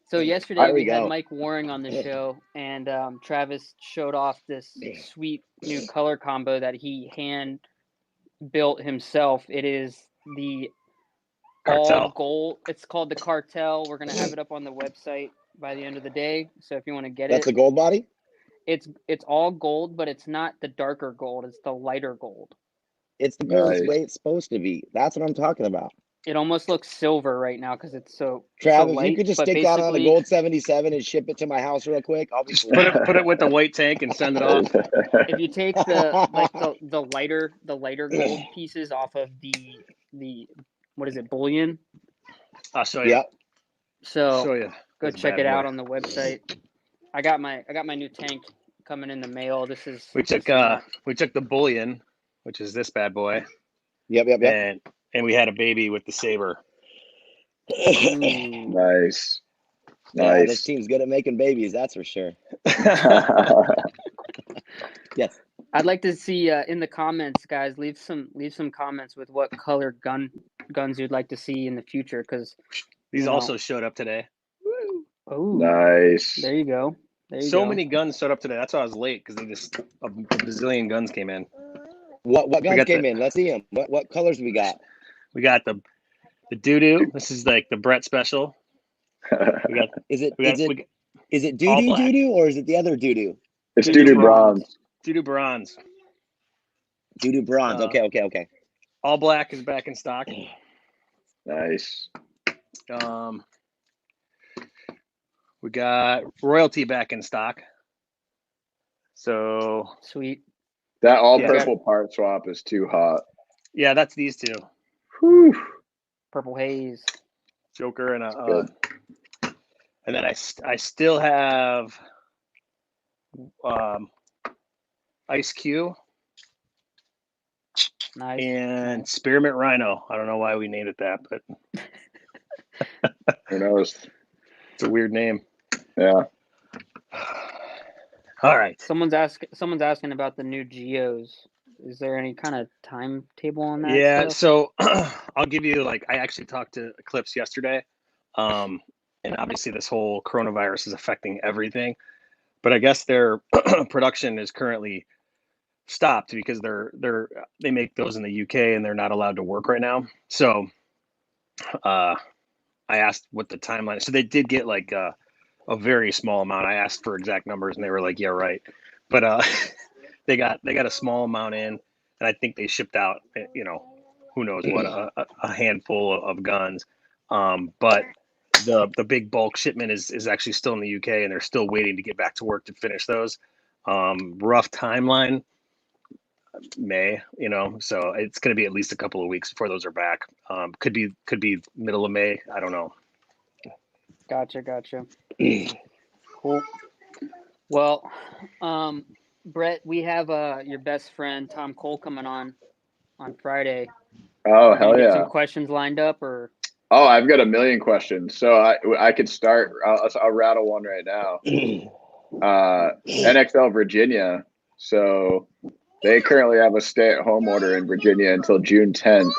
So yesterday we had Mike Waring on the show, and Travis showed off this sweet new color combo that he hand built himself. It is the all gold. It's called the Cartel. We're gonna have it up on the website by the end of the day. So if you want to get that's the gold body. It's all gold, but it's not the darker gold. It's the lighter gold. It's the gold way it's supposed to be. That's what I'm talking about. It almost looks silver right now because it's so. Travis, light, you could just stick that on a gold 77 and ship it to my house real quick. I'll be put it with the white tank and send it off. If you take the lighter gold pieces off of the what is it, bullion? I'll show you. Yep. So I'll show you. Go check it out on the website. I got my new tank coming in the mail. We took the bullion, which is this bad boy. Yep. And we had a baby with the saber. Nice. Yeah, this team's good at making babies, that's for sure. Yes. I'd like to see in the comments, guys, leave some comments with what color guns you'd like to see in the future, because these also showed up today. Oh, nice. There you go. So many guns showed up today. That's why I was late, because a bazillion guns came in. What guns came in? Let's see them. What colors we got? We got the doo-doo. This is like the Brett special. Is it doo-doo or is it the other doo-doo? It's doo-doo bronze. Doo-doo bronze. Doo-doo bronze. Okay. All black is back in stock. Nice. We got royalty back in stock. So sweet. That all purple part swap is too hot. Yeah, that's these two. Whew. Purple haze. Joker and and then I still have Ice Q. Nice. And Spearmint Rhino. I don't know why we named it that, but who knows? It's a weird name. Yeah. All right. Someone's asking about the new geos. Is there any kind of timetable on that? Yeah, stuff? so I'll give you I actually talked to Eclipse yesterday. And obviously this whole coronavirus is affecting everything. But I guess their production is currently stopped because they make those in the UK and they're not allowed to work right now. So I asked what the timeline is. So they did get a very small amount. I asked for exact numbers and they were like, yeah, right. But they got a small amount in, and I think they shipped out, who knows what, a handful of guns. But the big bulk shipment is actually still in the UK, and they're still waiting to get back to work to finish those. Rough timeline. May, so it's going to be at least a couple of weeks before those are back. Could be middle of May. I don't know. Gotcha. Cool. Well, Brett, we have your best friend Tom Cole coming on Friday. Oh, We're gonna hell get yeah. some questions lined up, or Oh, I've got a million questions. So I could start. I'll rattle one right now. NXL Virginia. So they currently have a stay-at-home order in Virginia until June 10th.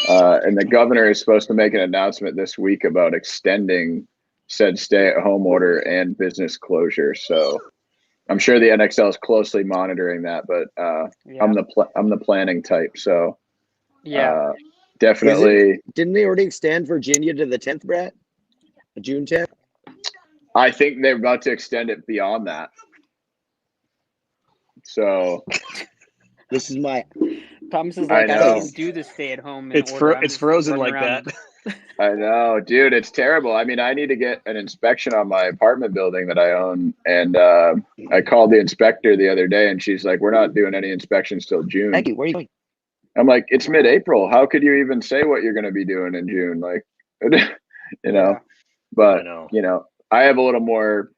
And the governor is supposed to make an announcement this week about extending said stay-at-home order and business closure. So I'm sure the NXL is closely monitoring that, but yeah. I'm the planning type. So Yeah. definitely. Didn't they already extend Virginia to the 10th, Brett? June 10th? I think they're about to extend it beyond that. So Thomas is like, I I know. don't even do the stay at home. It's frozen like that. I know, dude. It's terrible. I mean, I need to get an inspection on my apartment building that I own, and I called the inspector the other day, and she's like, "We're not doing any inspections till June." Thank you. Where are you going? I'm like, "It's mid-April. How could you even say what you're going to be doing in June?" Like, Yeah. But I know. I have a little more,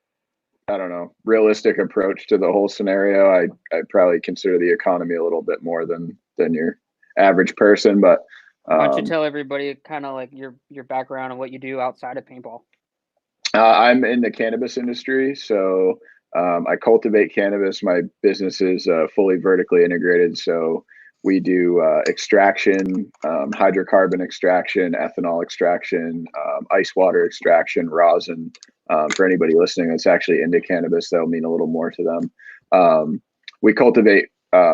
I don't know, realistic approach to the whole scenario. I probably consider the economy a little bit more than your average person, but. Why don't you tell everybody kind of like your background and what you do outside of paintball? I'm in the cannabis industry, so I cultivate cannabis. My business is fully vertically integrated, so we do extraction, hydrocarbon extraction, ethanol extraction, ice water extraction, rosin. For anybody listening that's actually into cannabis, that'll mean a little more to them. We cultivate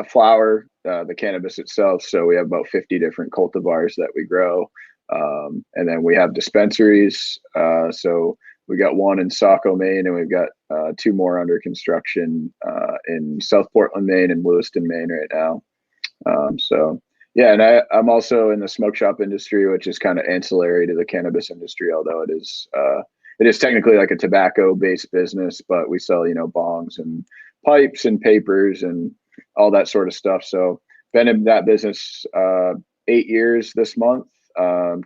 flower, the cannabis itself. So we have about 50 different cultivars that we grow. And then we have dispensaries. So we got one in Saco, Maine, and we've got two more under construction in South Portland, Maine, and Lewiston, Maine right now. So yeah, and I'm also in the smoke shop industry, which is kind of ancillary to the cannabis industry, although it is technically like a tobacco-based business, but we sell, bongs and pipes and papers and all that sort of stuff. So been in that business 8 years this month.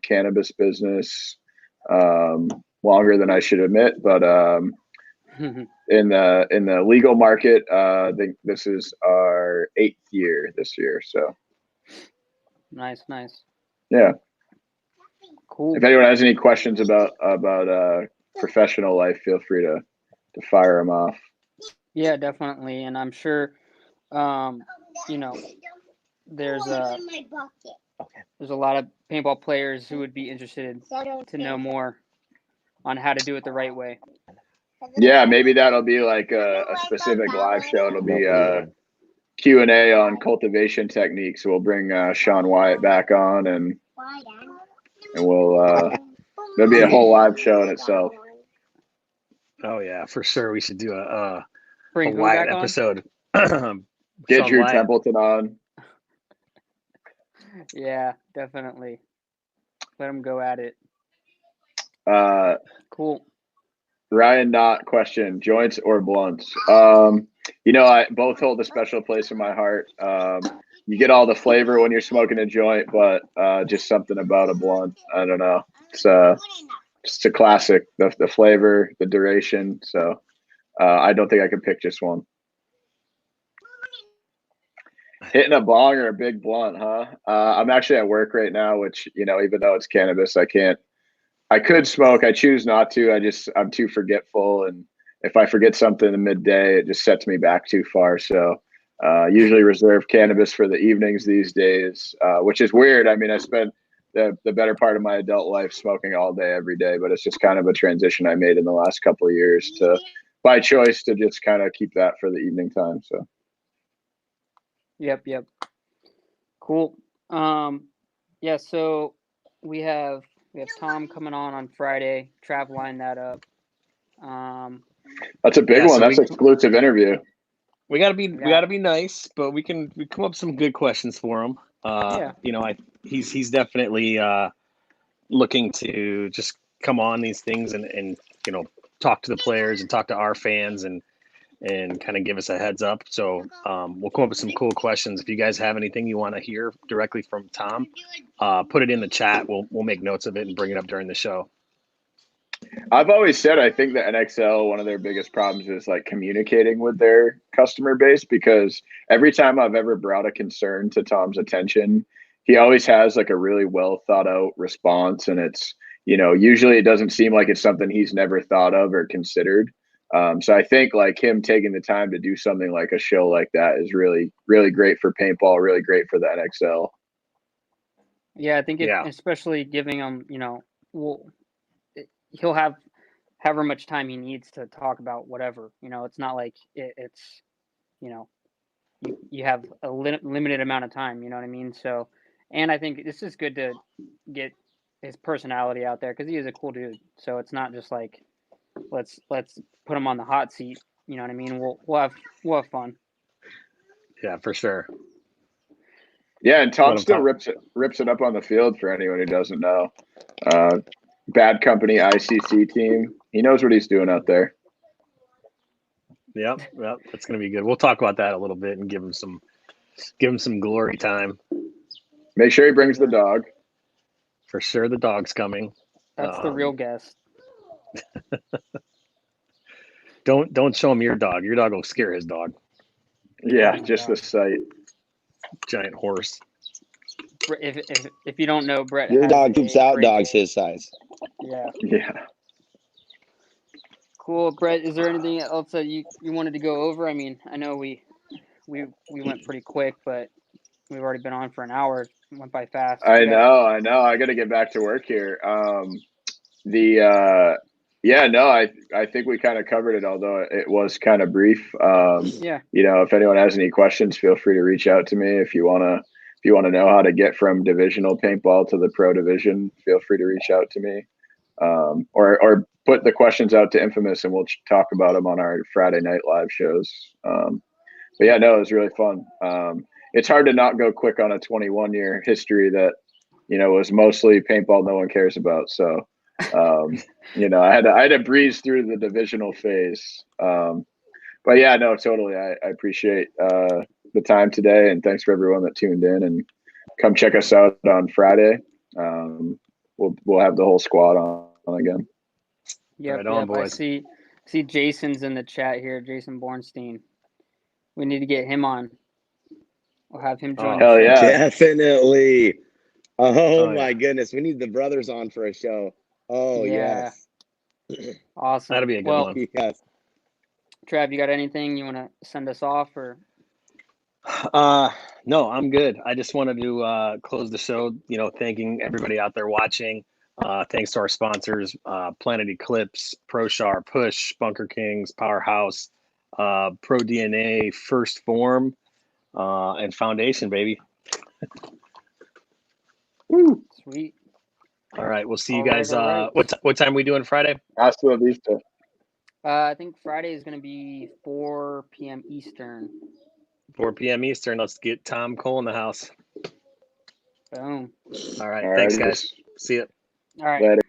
Cannabis business longer than I should admit, but in the legal market, I think this is our 8th year this year. So Nice. Yeah. Cool. If anyone has any questions about professional life, feel free to fire them off. Yeah, definitely, and I'm sure, there's a lot of paintball players who would be interested to know more on how to do it the right way. Yeah, maybe that'll be like a specific live show. It'll be Q&A on cultivation techniques. We'll bring Sean Wyatt back on, and we'll there'll be a whole live show in itself. Oh yeah, for sure. We should do a Bring Wyatt back on? episode. Get Sean Drew Wyatt. Templeton on. Yeah, definitely. Let him go at it. Cool. Ryan Knott question: joints or blunts? I both hold a special place in my heart. You get all the flavor when you're smoking a joint, but just something about a blunt. I don't know. It's just a classic. The flavor, the duration. So I don't think I could pick just one. Hitting a bong or a big blunt, huh? I'm actually at work right now, which, even though it's cannabis, I could smoke. I choose not to. I'm too forgetful. And if I forget something in midday, it just sets me back too far. So usually reserve cannabis for the evenings these days, which is weird. I mean, I spent the better part of my adult life smoking all day, every day, but it's just kind of a transition I made in the last couple of years by choice to just kind of keep that for the evening time. So. Yep. Cool. Yeah, so we have Tom coming on Friday. Trav lined that up. That's a big one. That's exclusive interview. We gotta be nice, but we come up with some good questions for him. He's definitely looking to just come on these things and talk to the players and talk to our fans and and kind of give us a heads up. So we'll come up with some cool questions. If you guys have anything you want to hear directly from Tom, put it in the chat. We'll make notes of it and bring it up during the show. I've always said I think that NXL, one of their biggest problems is like communicating with their customer base, because every time I've ever brought a concern to Tom's attention, he always has like a really well thought out response. And it's, usually it doesn't seem like it's something he's never thought of or considered. So I think like him taking the time to do something like a show like that is really, really great for paintball, really great for the NXL. Yeah, I think especially giving him, he'll have however much time he needs to talk about whatever. It's not like it's, you have a limited amount of time. You know what I mean? So, and I think this is good to get his personality out there, because he is a cool dude. So it's not just like let's put him on the hot seat. You know what I mean? We'll have fun. Yeah, for sure. Yeah, and Tom still rips it up on the field for anyone who doesn't know. Bad Company ICC team. He knows what he's doing out there. Yep, that's gonna be good. We'll talk about that a little bit and give him some glory time. Make sure he brings the dog. For sure, the dog's coming. That's the real guest. Don't show him your dog. Your dog will scare his dog. Yeah, just the sight. Giant horse. If you don't know, Brett, your dog keeps out dogs his size. Yeah. Yeah. Cool, Brett. Is there anything else that you wanted to go over? I mean, I know we went pretty quick, but we've already been on for an hour. It went by fast. I know. I got to get back to work here. I think we kind of covered it, although it was kind of brief. If anyone has any questions, feel free to reach out to me. If you want to know how to get from divisional paintball to the pro division, feel free to reach out to me. Or put the questions out to Infamous, and we'll talk about them on our Friday night live shows. It was really fun. It's hard to not go quick on a 21-year history that, was mostly paintball no one cares about. So, I had to breeze through the divisional phase. Totally. I appreciate the time today, and thanks for everyone that tuned in, and come check us out on Friday. We'll have the whole squad on again. Yep, boys. I see Jason's in the chat here, Jason Bornstein. We need to get him on. We'll have him join. Hell yeah. Definitely. Oh my goodness. We need the brothers on for a show. Oh yeah. Yes. Awesome. That'll be a good one. Yes. Trav, you got anything you want to send us off, or? No, I'm good. I just wanted to close the show, thanking everybody out there watching. Thanks to our sponsors, Planet Eclipse, ProShar, Push, Bunker Kings, Powerhouse, Pro DNA, First Form, and Foundation, baby. Woo. Sweet. All right, we'll see you guys. Right. What time are we doing Friday? Hasta la vista. I think Friday is going to be 4 p.m. Eastern. 4 p.m. Eastern. Let's get Tom Cole in the house. Boom. All right. Thanks, guys. See ya. All right. Later.